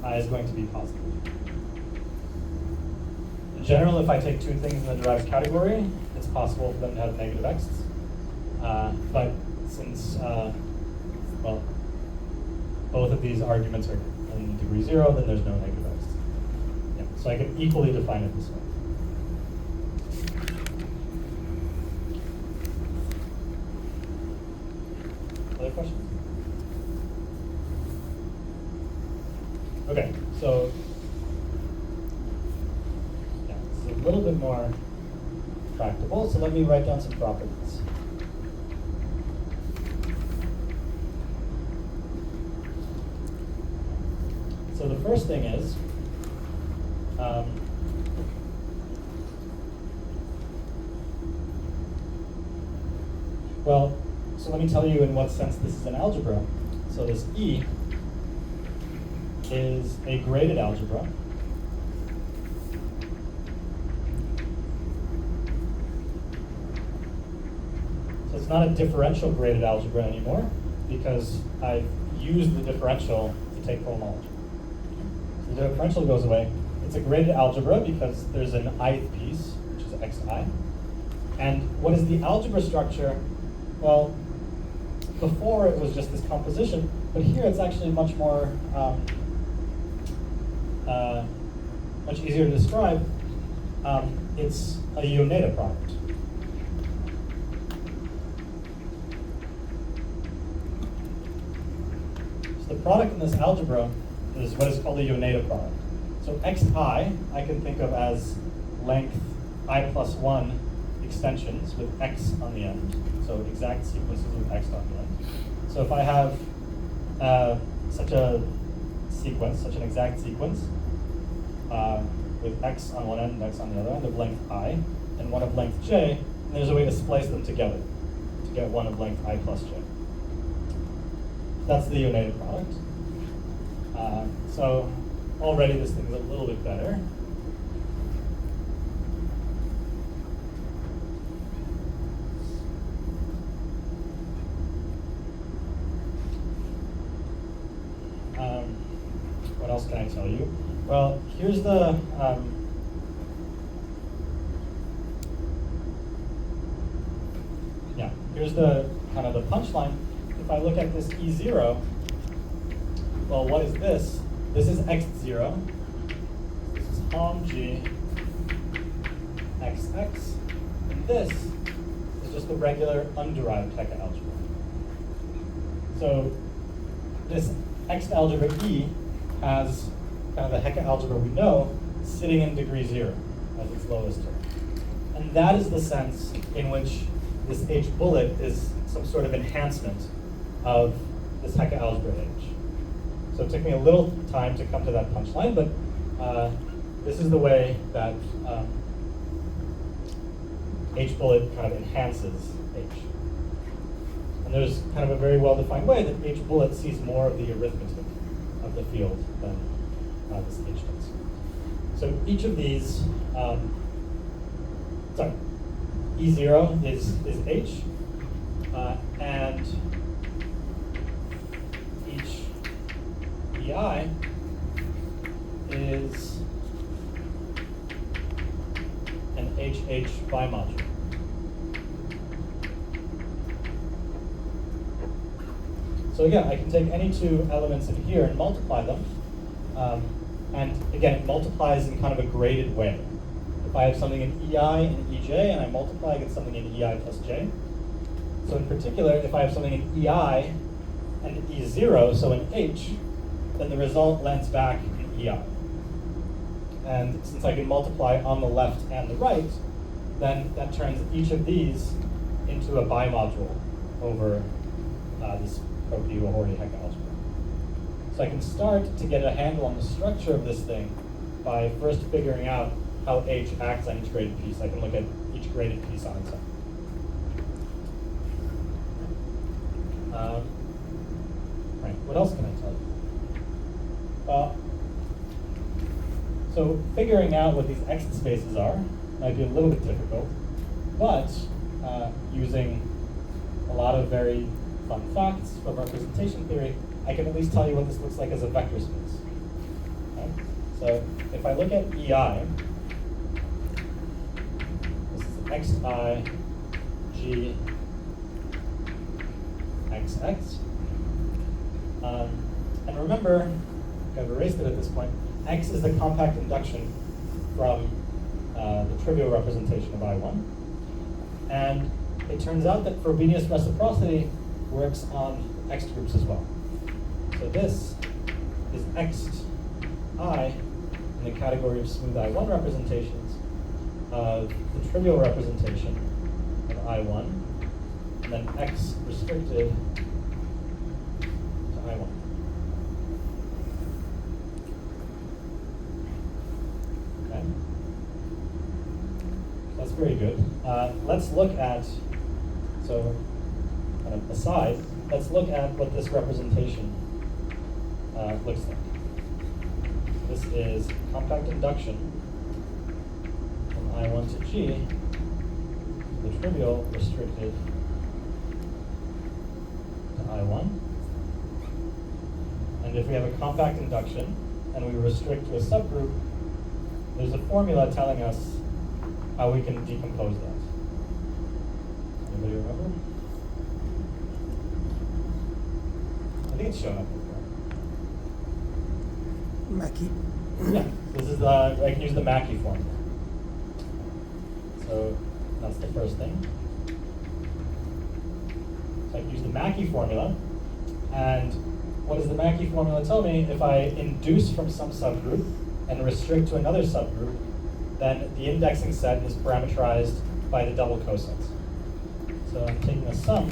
I is going to be positive. In general, if I take two things in the derived category, it's possible for them to have negative x. But since, well, both of these arguments are in degree 0, then there's no negative x. Yeah, so I can equally define it this way. Other questions? Okay, so yeah, it's a little bit more tractable. So let me write down some properties. So the first thing is, well, so let me tell you in what sense this is an algebra. So this E is a graded algebra. So it's not a differential graded algebra anymore because I've used the differential to take cohomology. So the differential goes away. It's a graded algebra because there's an ith piece, which is xi. And what is the algebra structure? Well, before it was just this composition, but here it's actually much more, much easier to describe. It's a Yoneda product. So the product in this algebra is what is called a Yoneda product. So xi, I can think of as length I plus 1 extensions with x on the end. So exact sequences with x on the end. So if I have such a sequence, such an exact sequence, with x on one end and x on the other end of length I, and one of length j, and there's a way to splice them together to get one of length I plus j. That's the Yoneda product. So already this thing's a little bit better. What else can I tell you? Well, here's the here's the kind of the punchline. If I look at this E0, well, what is this? This is x0. This is Hom G xx, and this is just the regular underived Hecke algebra. So this X algebra E has kind of the Hecke algebra we know sitting in degree 0 as its lowest term. And that is the sense in which this H bullet is some sort of enhancement of this Hecke algebra H. So it took me a little time to come to that punchline, but this is the way that H bullet kind of enhances H. And there's kind of a very well-defined way that H bullet sees more of the arithmetic of the field than this H does. So each of these, E0 is H, and each EI is an HH bimodule. So again, I can take any two elements in here and multiply them. And again, it multiplies in kind of a graded way. If I have something in EI and EJ and I multiply, I get something in EI plus J. So in particular, if I have something in EI and E0, so in H, then the result lands back in EI. And since I can multiply on the left and the right, then that turns each of these into a bimodule over this Prof-Hecke algebra. So I can start to get a handle on the structure of this thing by first figuring out how H acts on each graded piece. I can look at each graded piece on its own. Right, what else can I tell you? So figuring out what these exit spaces are might be a little bit difficult, but using a lot of very fun facts from representation theory, I can at least tell you what this looks like as a vector space. Okay? So if I look at EI, this is xi, g, xx. And remember, I've erased it at this point, x is the compact induction from the trivial representation of I1. And it turns out that Frobenius reciprocity works on X groups as well. So this is xi in the category of smooth I1 representations of the trivial representation of I1, and then X restricted to I1. Okay. That's very good. Let's look at, so kind of aside, let's look at what this representation looks like. This is compact induction from I1 to G, the trivial restricted to I1. And if we have a compact induction and we restrict to a subgroup, there's a formula telling us how we can decompose that. Anybody remember? I think it's shown up before. Mackie. Yeah, this is I can use the Mackey formula. So that's the first thing. So I can use the Mackey formula, and what does the Mackey formula tell me? If I induce from some subgroup and restrict to another subgroup, then the indexing set is parameterized by the double cosets. So I'm taking a sum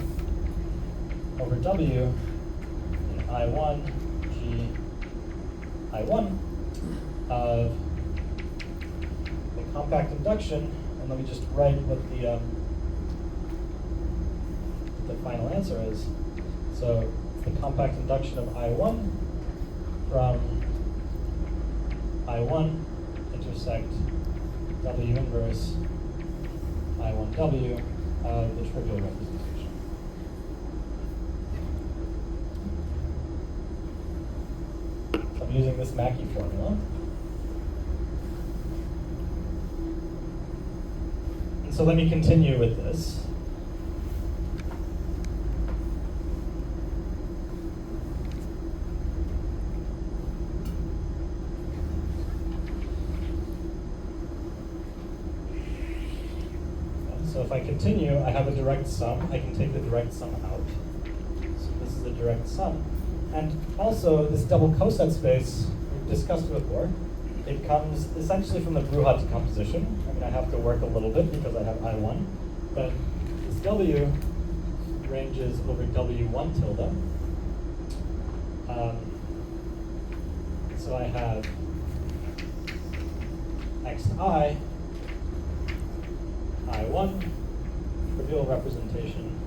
over W in I1, G, I1 of the compact induction, and let me just write what the final answer is. So the compact induction of I1 from I1 intersect W inverse I1W of the trivial representation. So I'm using this Mackey formula. And so let me continue with this. So if I continue, I have a direct sum. I can take the direct sum out. So this is a direct sum. And also, this double coset space we've discussed before, it comes essentially from the Bruhat decomposition. I mean, I have to work a little bit because I have I1. But this W ranges over W1 tilde. So I have xi, I1, trivial representation,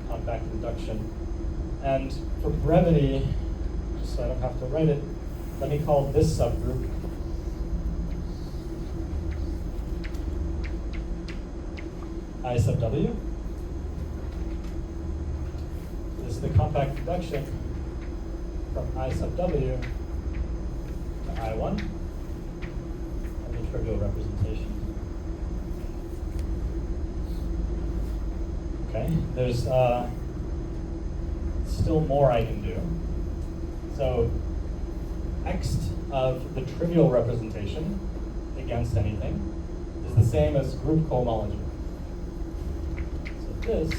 compact induction. And for brevity, just so I don't have to write it, let me call this subgroup I sub W. This is the compact induction from I sub W to I1 and the trivial representation. Okay, there's still more I can do. So X of the trivial representation against anything is the same as group cohomology. So this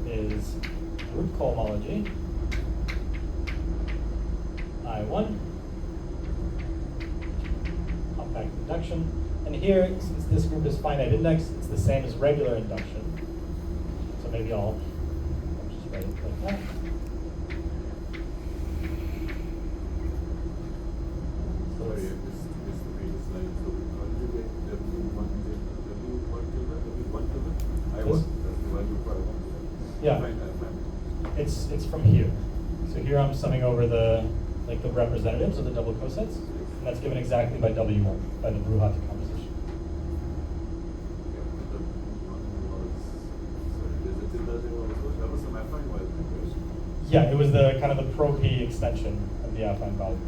is group cohomology I1 compact induction. And here, since this group is finite index, it's the same as regular induction. So maybe I'll just write it like that. Sorry, I missed the previous line. So we conjugate W1 tilde, I1, Yes. that's the value for I1. Yeah. Fine, it's from here. So here I'm summing over the representatives of the double cosets, and that's given exactly by W1, by the Baruch decomposition. Yeah, the one was, sorry, is it the that was some affine wise migration? Yeah, it was the kind of the pro-p extension of the affine value.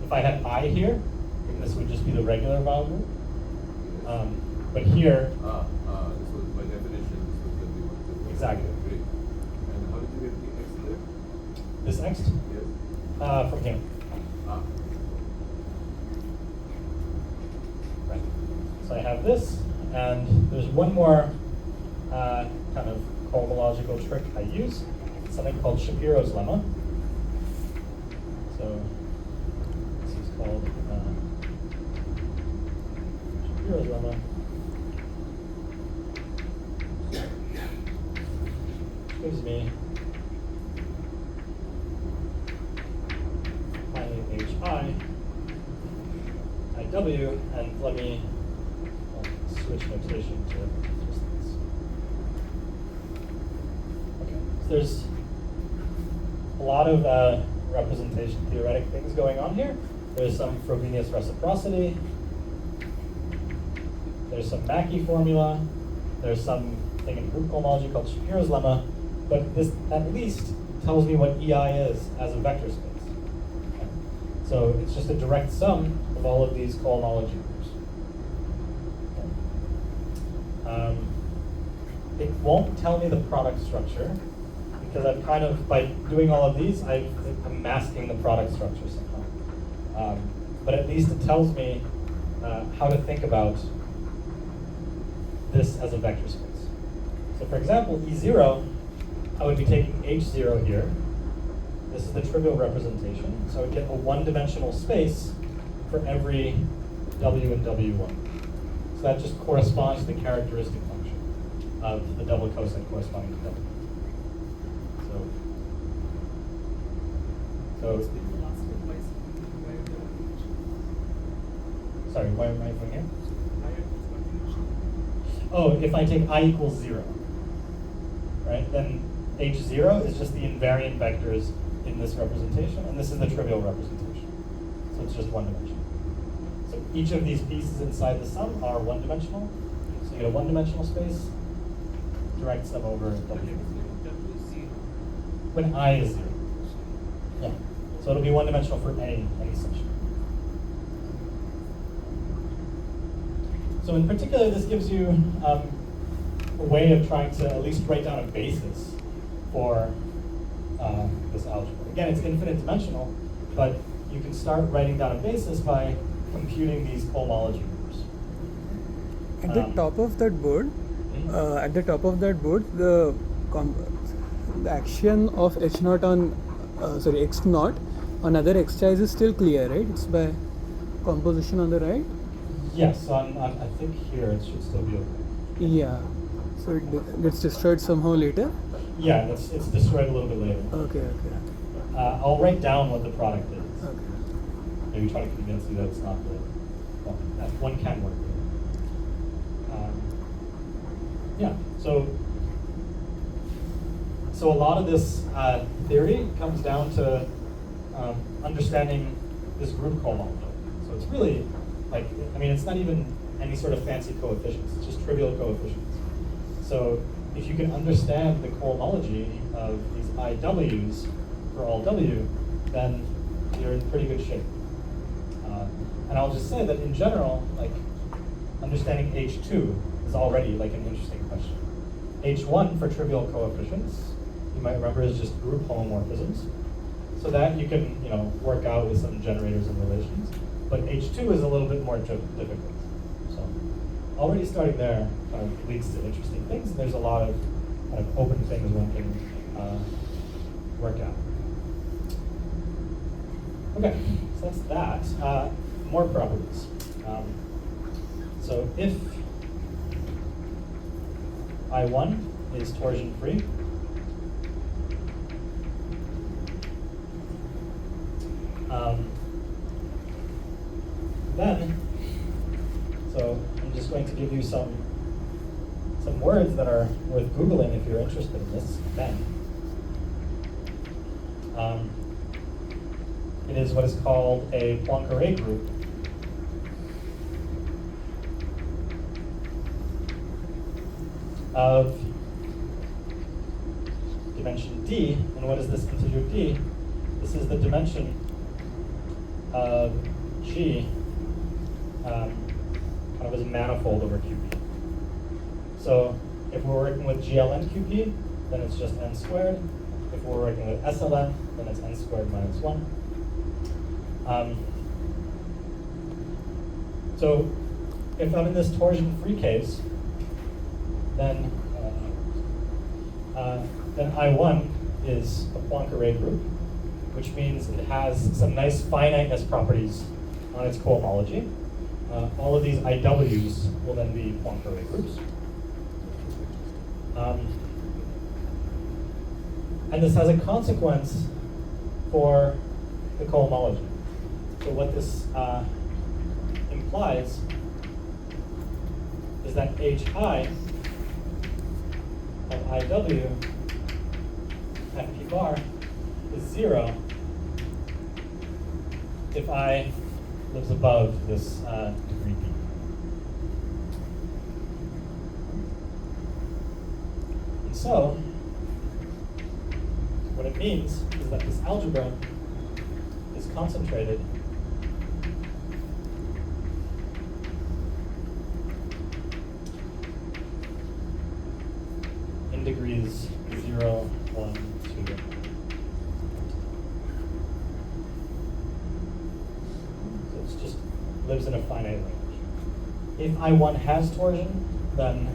If I had I here, then this would just be the regular value. But here, This was by definition, this was the one. Exactly. Great. And how did you get the X there? this next, Yes. from here. Right. So I have this, and there's one more kind of cohomological trick I use, something called Shapiro's lemma. So this is called Shapiro's lemma. Gives me IHI, IW, and let me switch notation to just this. Okay, so there's a lot of representation theoretic things going on here. There's some Frobenius reciprocity. There's some Mackey formula. There's some thing in group cohomology called Shapiro's lemma. But this at least tells me what EI is as a vector space. Okay. So it's just a direct sum of all of these cohomology groups. Okay. It won't tell me the product structure because I've kind of, by doing all of these, I'm masking the product structure somehow. But at least it tells me how to think about this as a vector space. So for example, E0, I would be taking H0 here. This is the trivial representation. So I would get a one-dimensional space for every W and W1. So that just corresponds to the characteristic function of the double coset corresponding to W. So The last one, why are the sorry, why am I going here? why are these continuation? Oh, if I take I equals 0, right, then H0 is just the invariant vectors in this representation, and this is the trivial representation. So it's just one dimensional. So each of these pieces inside the sum are one dimensional. So you get a one-dimensional space, direct sum over W. When I is 0. Yeah. So it'll be one-dimensional for any section. So in particular, this gives you a way of trying to at least write down a basis for this algebra. Again, it's infinite dimensional, but you can start writing down a basis by computing these cohomology groups. At the top of that board, the action of H naught on X naught on other X chis is still clear, right? It's by composition on the right. Yes, on I think here it should still be okay. Yeah. So it gets destroyed somehow later. Yeah, it's destroyed a little bit later. Okay. I'll write down what the product is. Okay. Maybe try to convince you that it's not the, well, that one can work. Yeah, so a lot of this theory comes down to understanding this group cohomology. So it's really like, I mean, it's not even any sort of fancy coefficients, it's just trivial coefficients. So if you can understand the cohomology of these IWs for all W, then you're in pretty good shape. And I'll just say that in general, like, understanding H2 is already like an interesting question. H1 for trivial coefficients, you might remember, is just group homomorphisms. So that you can, work out with some generators and relations. But H2 is a little bit more difficult. So already starting there kind of leads to interesting things. And there's a lot of kind of open things one can work out. Okay, so that's that. More properties. So if I1 is torsion free, then, so I'm just going to give you some words that are worth Googling if you're interested in this. Then, it is what is called a Poincare group. Of dimension d, and what is this integer d? This is the dimension of G, kind of as a manifold over QP. So if we're working with GLN QP, then it's just n squared. If we're working with SLN, then it's n squared minus 1. So if I'm in this torsion-free case, then I1 is a Poincare group, which means it has some nice finiteness properties on its cohomology. All of these IWs will then be Poincare groups. And this has a consequence for the cohomology. So what this implies is that HI of IW FP bar is 0 if I lives above this degree p. And so, what it means is that this algebra is concentrated in degrees 0, 1, 2. So it's just lives in a finite range. If I1 has torsion, then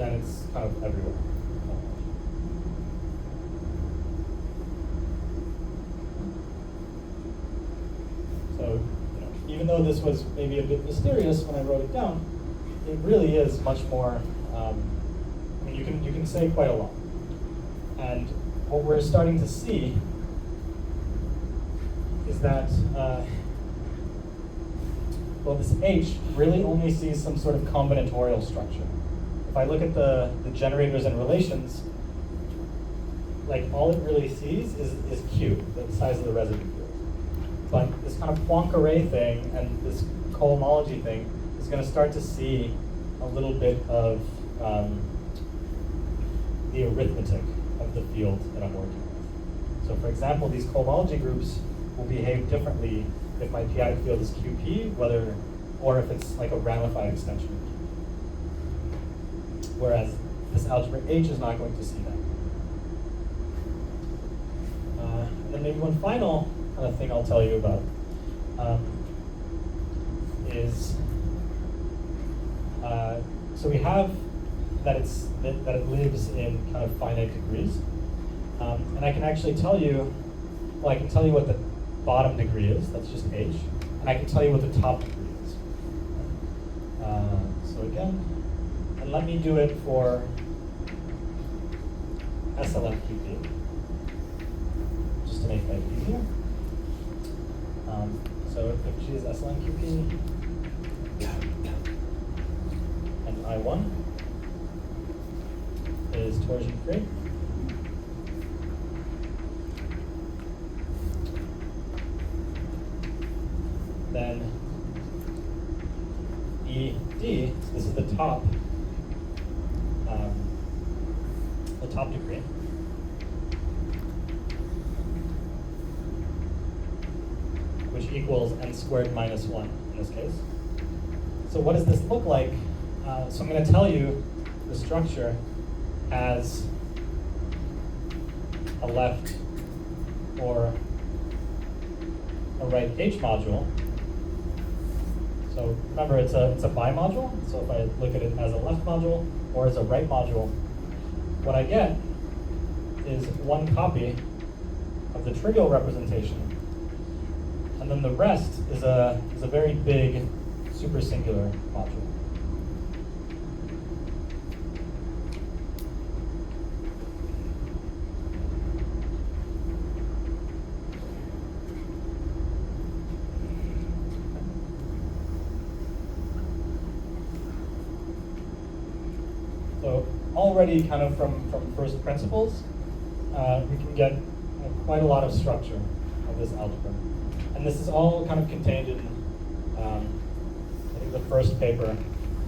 it's kind of everywhere. So, even though this was maybe a bit mysterious when I wrote it down, it really is much more. I mean, you can say quite a lot. And what we're starting to see is that well, this H really only sees some sort of combinatorial structure. If I look at the generators and relations, like all it really sees is Q, the size of the residue field. But this kind of Poincare thing and this cohomology thing is going to start to see a little bit of the arithmetic of the field that I'm working with. So for example, these cohomology groups will behave differently if my p-adic field is QP, or if it's like a ramified extension. Whereas this algebra H is not going to see that. And then maybe one final kind of thing I'll tell you about is, so we have that it lives in kind of finite degrees. And I can actually tell you, well, I can tell you what the bottom degree is, that's just H, and I can tell you what the top degree is. So again, and let me do it for SLMQP, just to make that easier. So if G is SLMQP, and I1 is torsion free, then ED, so this is the top degree. Which equals n squared minus 1 in this case. So what does this look like? So I'm going to tell you the structure has a left or a right H module. So remember, it's a bimodule. So if I look at it as a left module or as a right module, what I get is one copy of the trivial representation, and then the rest is a very big supersingular module. So already kind of from first principles, we can get quite a lot of structure of this algebra. And this is all kind of contained in, I think, the first paper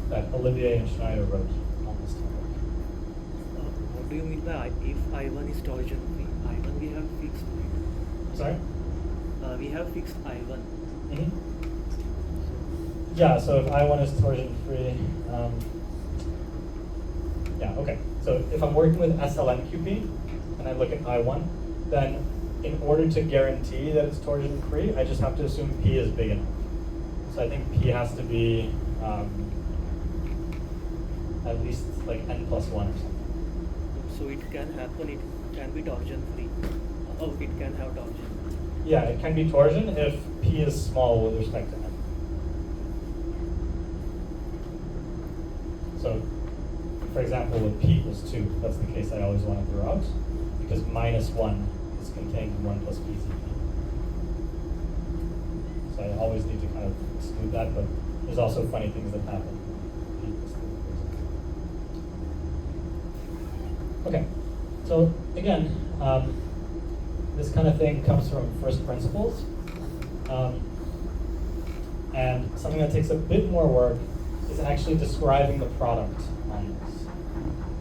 that Olivier and Schneider wrote on this topic. What do you mean by if I1 is torsion free? I1 we have fixed. Sorry? We have fixed I1. Mm-hmm. Yeah, so if I1 is torsion free, yeah, okay. So if I'm working with SLNQP and I look at I1, then in order to guarantee that it's torsion free, I just have to assume P is big enough. So I think P has to be at least like n plus 1 or something. So it can happen, it can be torsion free. Oh, it can have torsion. Yeah, it can be torsion if P is small with respect to n. So, for example, if P equals 2, that's the case I always want to throw out, because minus 1 is contained in 1 plus PCP. So I always need to kind of exclude that, but there's also funny things that happen. P equals 3. Okay, so again, this kind of thing comes from first principles. And something that takes a bit more work is actually describing the product on this.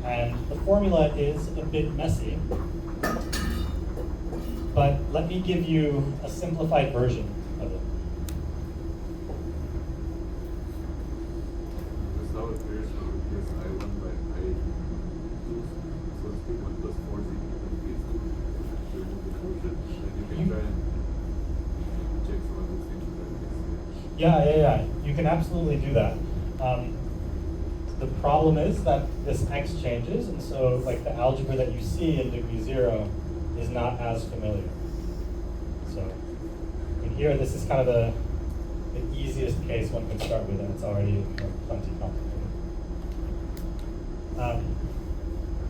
And the formula is a bit messy, but let me give you a simplified version of it. This is how it appears to replace I1 by I2. So to speak, 1 plus 4 is equal to P2. To remove the quotient, then you can try and check some of these things like this. Yeah. You can absolutely do that. The problem is that this x changes, and so like the algebra that you see in degree 0 is not as familiar. So in here, this is kind of the easiest case one can start with, and it's already plenty complicated.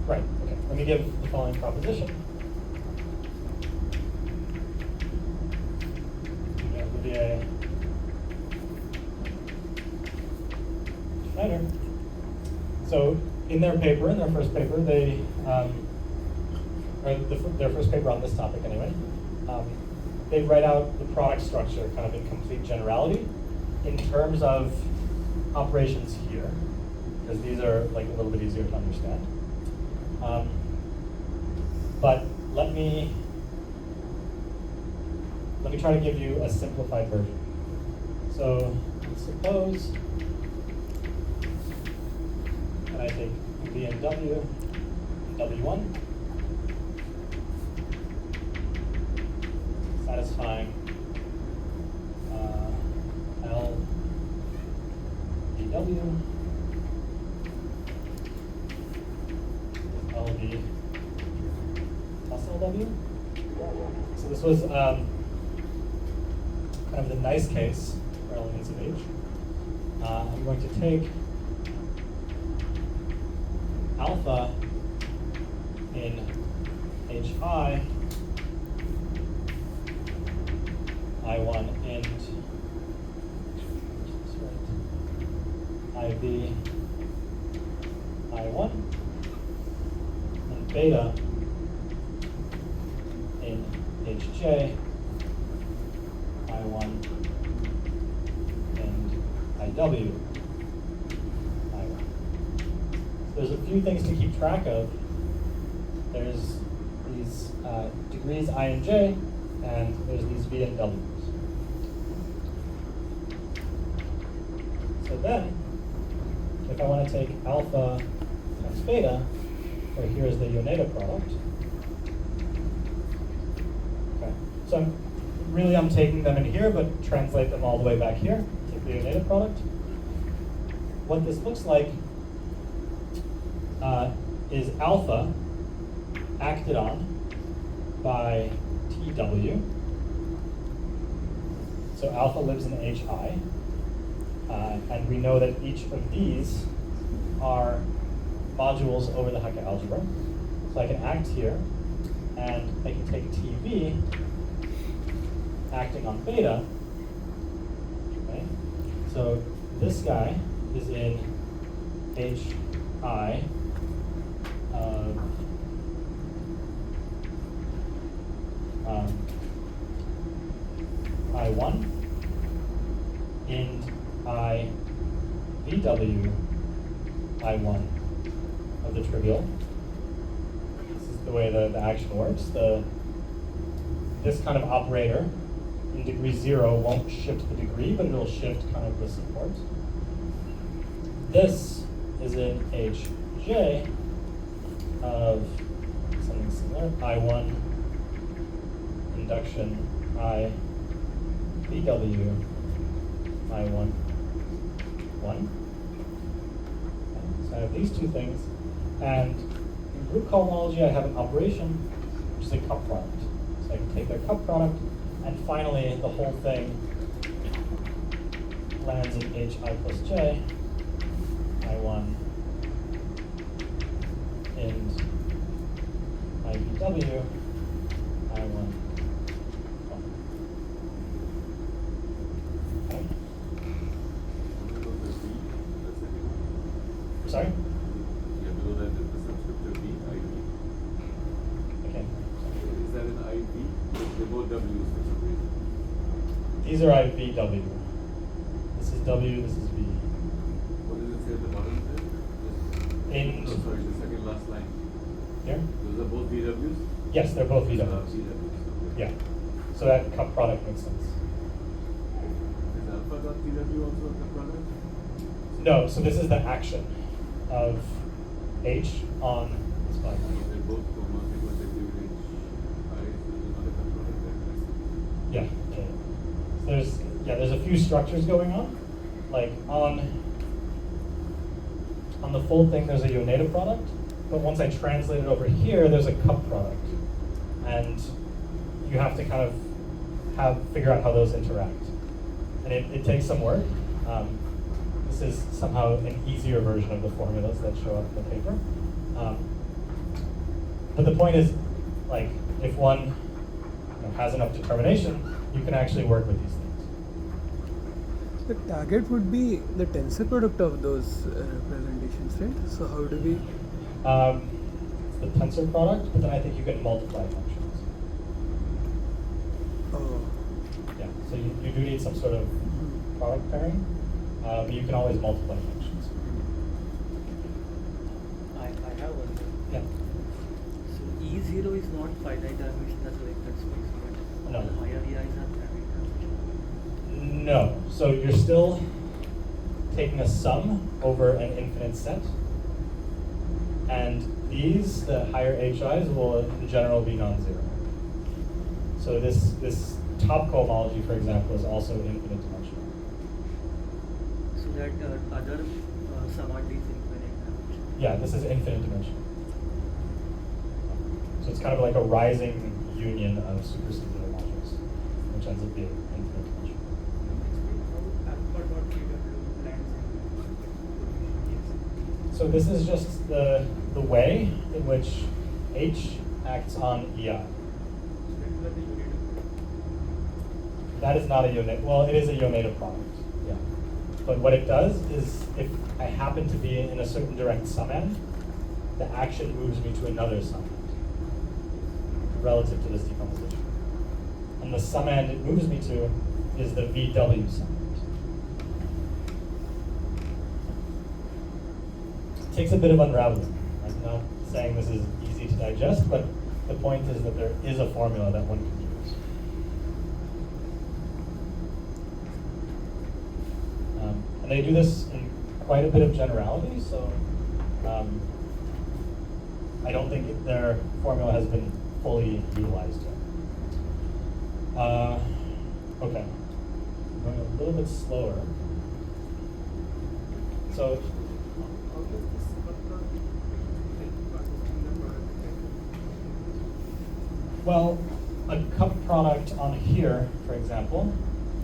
Right, okay, let me give the following proposition. Olivier Schneider. So in their paper, in their first paper, they, their first paper on this topic anyway, they write out the product structure kind of in complete generality in terms of operations here, because these are like a little bit easier to understand. But let me try to give you a simplified version. So suppose that I take V and W, W1, satisfying L, DW, LV plus LW. So this was kind of the nice case for elements of H. I'm going to take alpha in HI, I1 int, IV, I1, and beta in HJ, I1, and IW, I1. There's a few things to keep track of. There's these degrees I and J, and there's these V and Ws. So then, if I want to take alpha times beta, where here's the Yoneda product. Okay, so I'm taking them in here, but translate them all the way back here. Take the Yoneda product. What this looks like is alpha acted on by TW. So alpha lives in HI, and we know that each of these are modules over the Hecke algebra. So I can act here, and I can take TV acting on beta. Okay? So this guy is in HI of I1 int I VW I1 of the trivial. This is the way the action works. This kind of operator in degree 0 won't shift the degree, but it'll shift kind of the support. This is in HJ of something similar, I1 induction I VW I1 1. So I have these two things, and in group cohomology I have an operation which is a cup product. So I can take their cup product, and finally the whole thing lands in HI plus J, I1 int IVW, I1. Okay. Sorry? Yeah, below that is the subscriptor B, IV. Okay. Is that an IV? They're both W's for some reason. These are IVW. This is W, this is V. What does it say at the bottom there? In- Oh, sorry, the second last line. Here? Those are both VWs? Yes, they're both VWs. VWs. Okay. Yeah. So that cup product makes sense. Is alpha dot VW also a product? No, so this is the action of H on this So button. they're both homomorphic with activity I, so there's another product there. Yeah. So there's a few structures going on. Like on the full thing there's a Yoneda product, but once I translate it over here, there's a cup product. And you have to kind of figure out how those interact. And it takes some work. This is somehow an easier version of the formulas that show up in the paper. But the point is, like, if one has enough determination, you can actually work with these things. The target would be the tensor product of those representations, right? So how do we? It's the tensor product, but then I think you can multiply functions. Oh. Yeah, so you do need some sort of product pairing, but you can always multiply functions. I have one. Yeah. So E0 is not finite dimension as a vector space, but No. all higher EIs are finite dimension. No, so you're still taking a sum over an infinite set, and these, the higher HIs, will in general be non-zero. So this top cohomology, for example, is also infinite dimensional. So that other Samadhi is infinite dimension. Yeah, this is infinite dimensional. So it's kind of like a rising union of supersingular modules, which ends up being infinite dimensional. Alpha dot VW lands in. So this is just the way in which H acts on EI. That is not a Yoneda. Well, it is a Yoneda product. Yeah. But what it does is, if I happen to be in a certain direct summand, the action moves me to another summand relative to this decomposition. And the summand it moves me to is the VW summand. It takes a bit of unraveling. I'm not saying this is easy to digest, but the point is that there is a formula that one can use. And they do this in quite a bit of generality, so I don't think their formula has been fully utilized yet. Okay, I'm going a little bit slower. So, How does this help understand the product? well, a cup product on here, for example,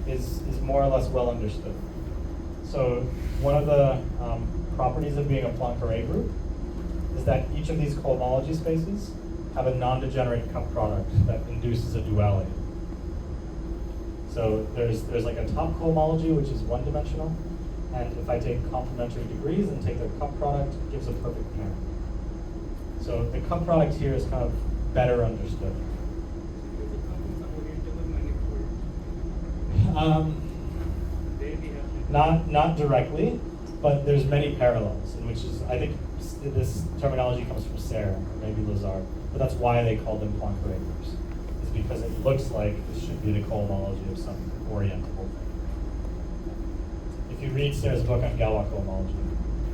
is more or less well understood. So one of the properties of being a Poincare group is that each of these cohomology spaces have a non-degenerate cup product that induces a duality. So there's like a top cohomology, which is one-dimensional, and if I take complementary degrees and take their cup product, it gives a perfect pair. So the cup product here is kind of better understood. Is it There we have Not directly, but there's many parallels, in which is, I think this terminology comes from Serre, or maybe Lazard, but that's why they call them Poincaré groups. It's because it looks like this should be the cohomology of some orientable thing. If you read Serre's book on Galois cohomology,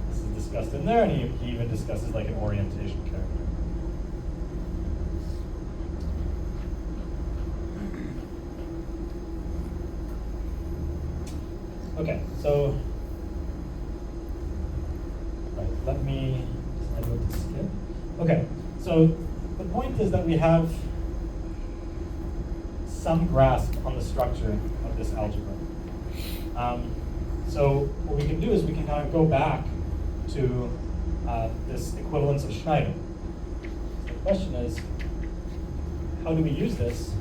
this is discussed in there, and he even discusses like an orientation character. Okay, so right, let me decide what to skip. Okay, so the point is that we have some grasp on the structure of this algebra. So what we can do is we can kind of go back to this equivalence of Schneider. So the question is, how do we use this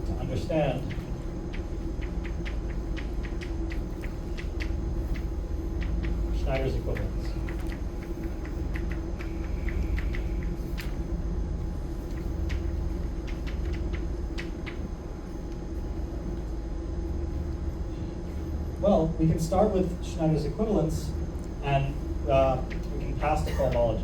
to understand Schneider's equivalence? Well, we can start with Schneider's equivalence, and we can pass to cohomology.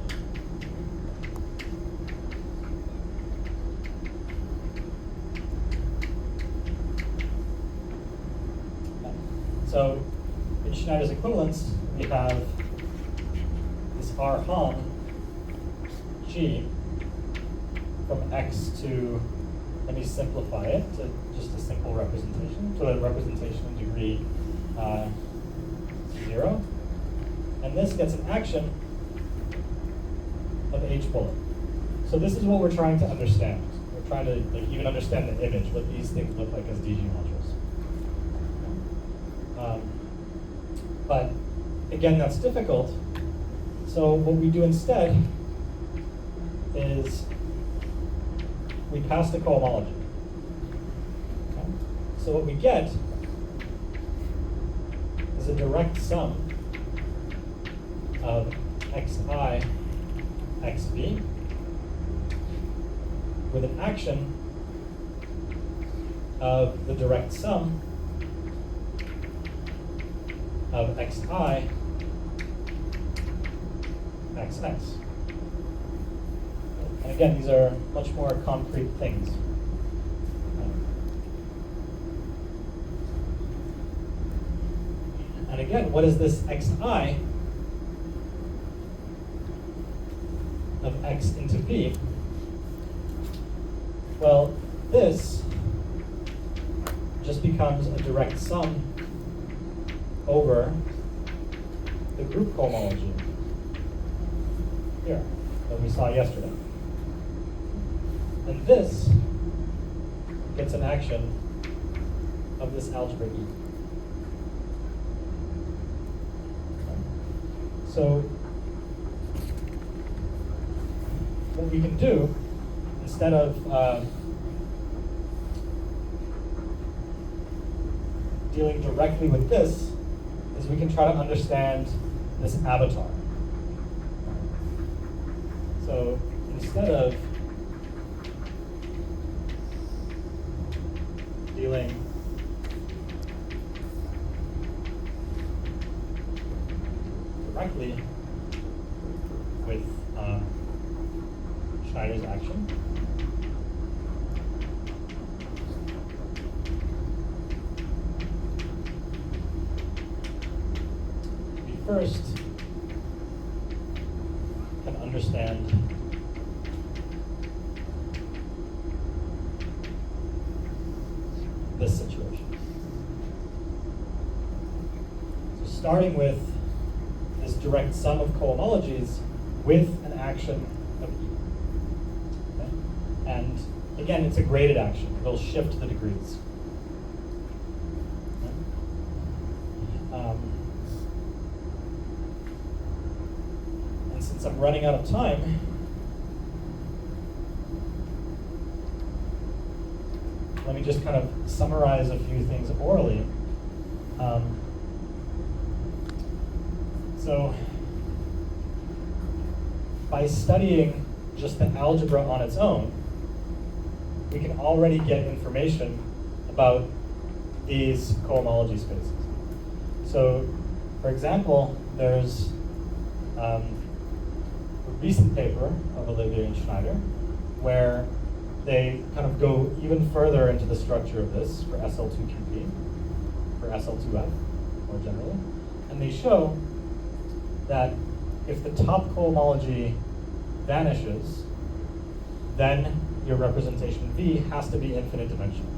So, in Schneider's equivalence, we have this R hom G from X to, let me simplify it to just a simple representation, to a representation of degree 0. And this gets an action of H bullet. So this is what we're trying to understand. We're trying to like, even understand the image, what these things look like as DG modules. But again, that's difficult. So what we do instead is we pass the cohomology. Okay? So what we get is a direct sum of xi, xv with an action of the direct sum of xi, xx. And again, these are much more concrete things. And again, what is this xi of x into v? Well, this just becomes a direct sum over the group cohomology here that we saw yesterday. And this gets an action of this algebra E. So what we can do, instead of dealing directly with this, is we can try to understand this avatar. So instead of dealing directly with Schneider's action, we first can understand this situation. So starting with this direct sum of cohomologies with an action of E. Okay? And again, it's a graded action. It'll shift the degrees. Okay? And since I'm running out of time, let me just kind of summarize a few things orally. So by studying just the algebra on its own, we can already get information about these cohomology spaces. So, for example, there's a recent paper of Olivier and Schneider where they kind of go even further into the structure of this for SL2QP, for SL2F more generally, and they show that if the top cohomology vanishes, then your representation V has to be infinite dimensional.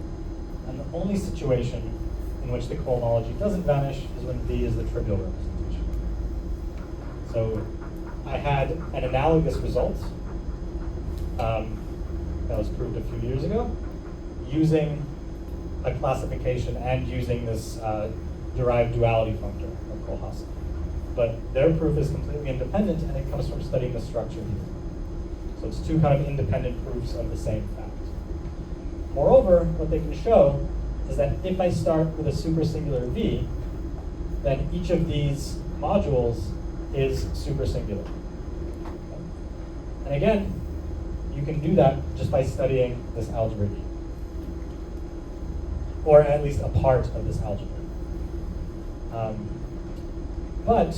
And the only situation in which the cohomology doesn't vanish is when V is the trivial representation. So I had an analogous result that was proved a few years ago using a classification and using this derived duality functor of Kohlhaasen. But their proof is completely independent, and it comes from studying the structure here. So it's two kind of independent proofs of the same fact. Moreover, what they can show is that if I start with a supersingular V, then each of these modules is supersingular. And again, you can do that just by studying this algebra E, or at least a part of this algebra. But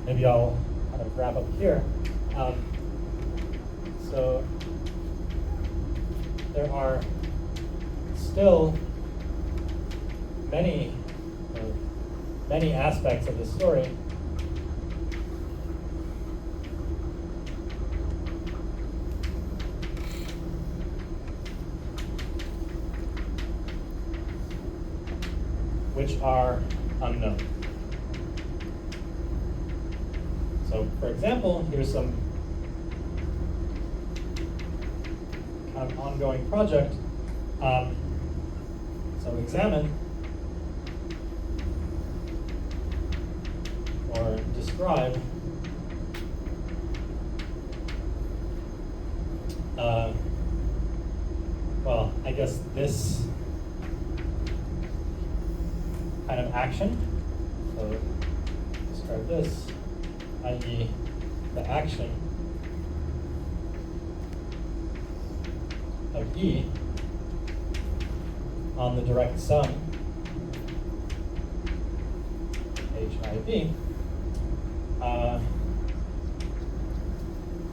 maybe I'll kind of wrap up here. So there are still many aspects of this story which are unknown. So, for example, here's some kind of ongoing project. So examine or describe well, I guess this kind of action. So describe this, i.e. the action of E on the direct sum HIB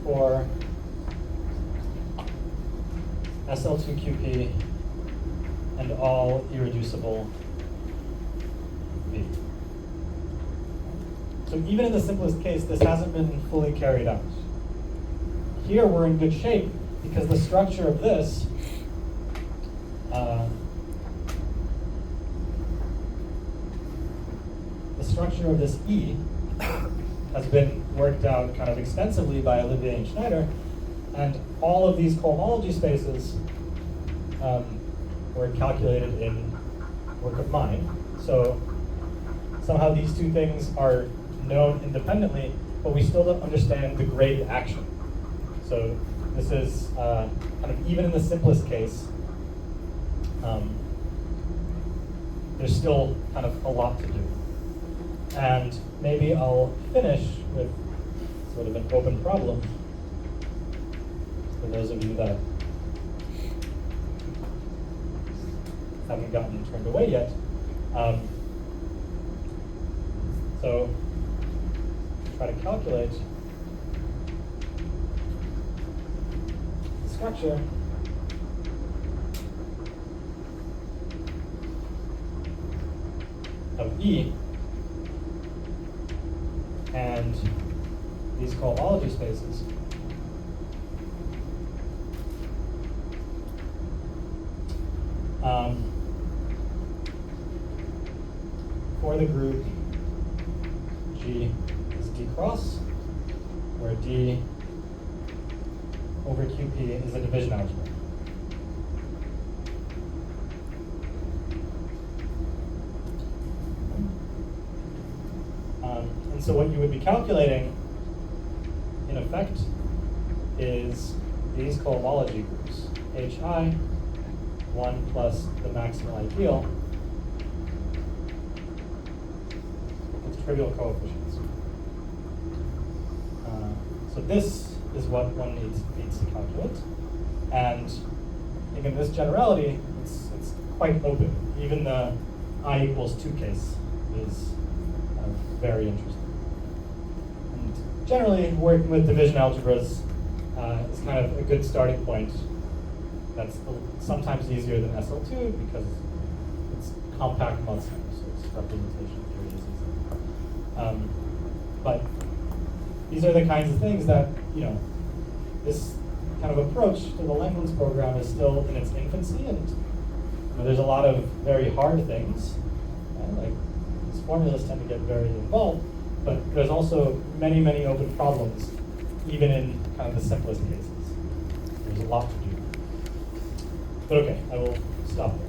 for SL2QP and all irreducible V. So even in the simplest case, this hasn't been fully carried out. Here we're in good shape because the structure of this E has been worked out kind of extensively by Olivier and Schneider, and all of these cohomology spaces were calculated in work of mine. So somehow these two things are known independently, but we still don't understand the grade action. So this is kind of, even in the simplest case, there's still kind of a lot to do. And maybe I'll finish with sort of an open problem for those of you that haven't gotten turned away yet. So try to calculate the structure of E and these cohomology spaces for the group G is D cross, where D over QP is a division algebra. And so what you would be calculating, in effect, is these cohomology groups, HI, 1 plus the maximal ideal, with trivial coefficients. So this is what one needs to calculate. And I think in this generality, it's quite open. Even the I equals 2 case is very interesting. And generally, working with division algebras is kind of a good starting point. That's sometimes easier than SL2 because it's compact Munsell, so its representation theory is easy. But these are the kinds of things that, this kind of approach to the Langlands program is still in its infancy, and there's a lot of very hard things, like these formulas tend to get very involved, but there's also many, many open problems, even in kind of the simplest cases. There's a lot to do. But okay, I will stop there.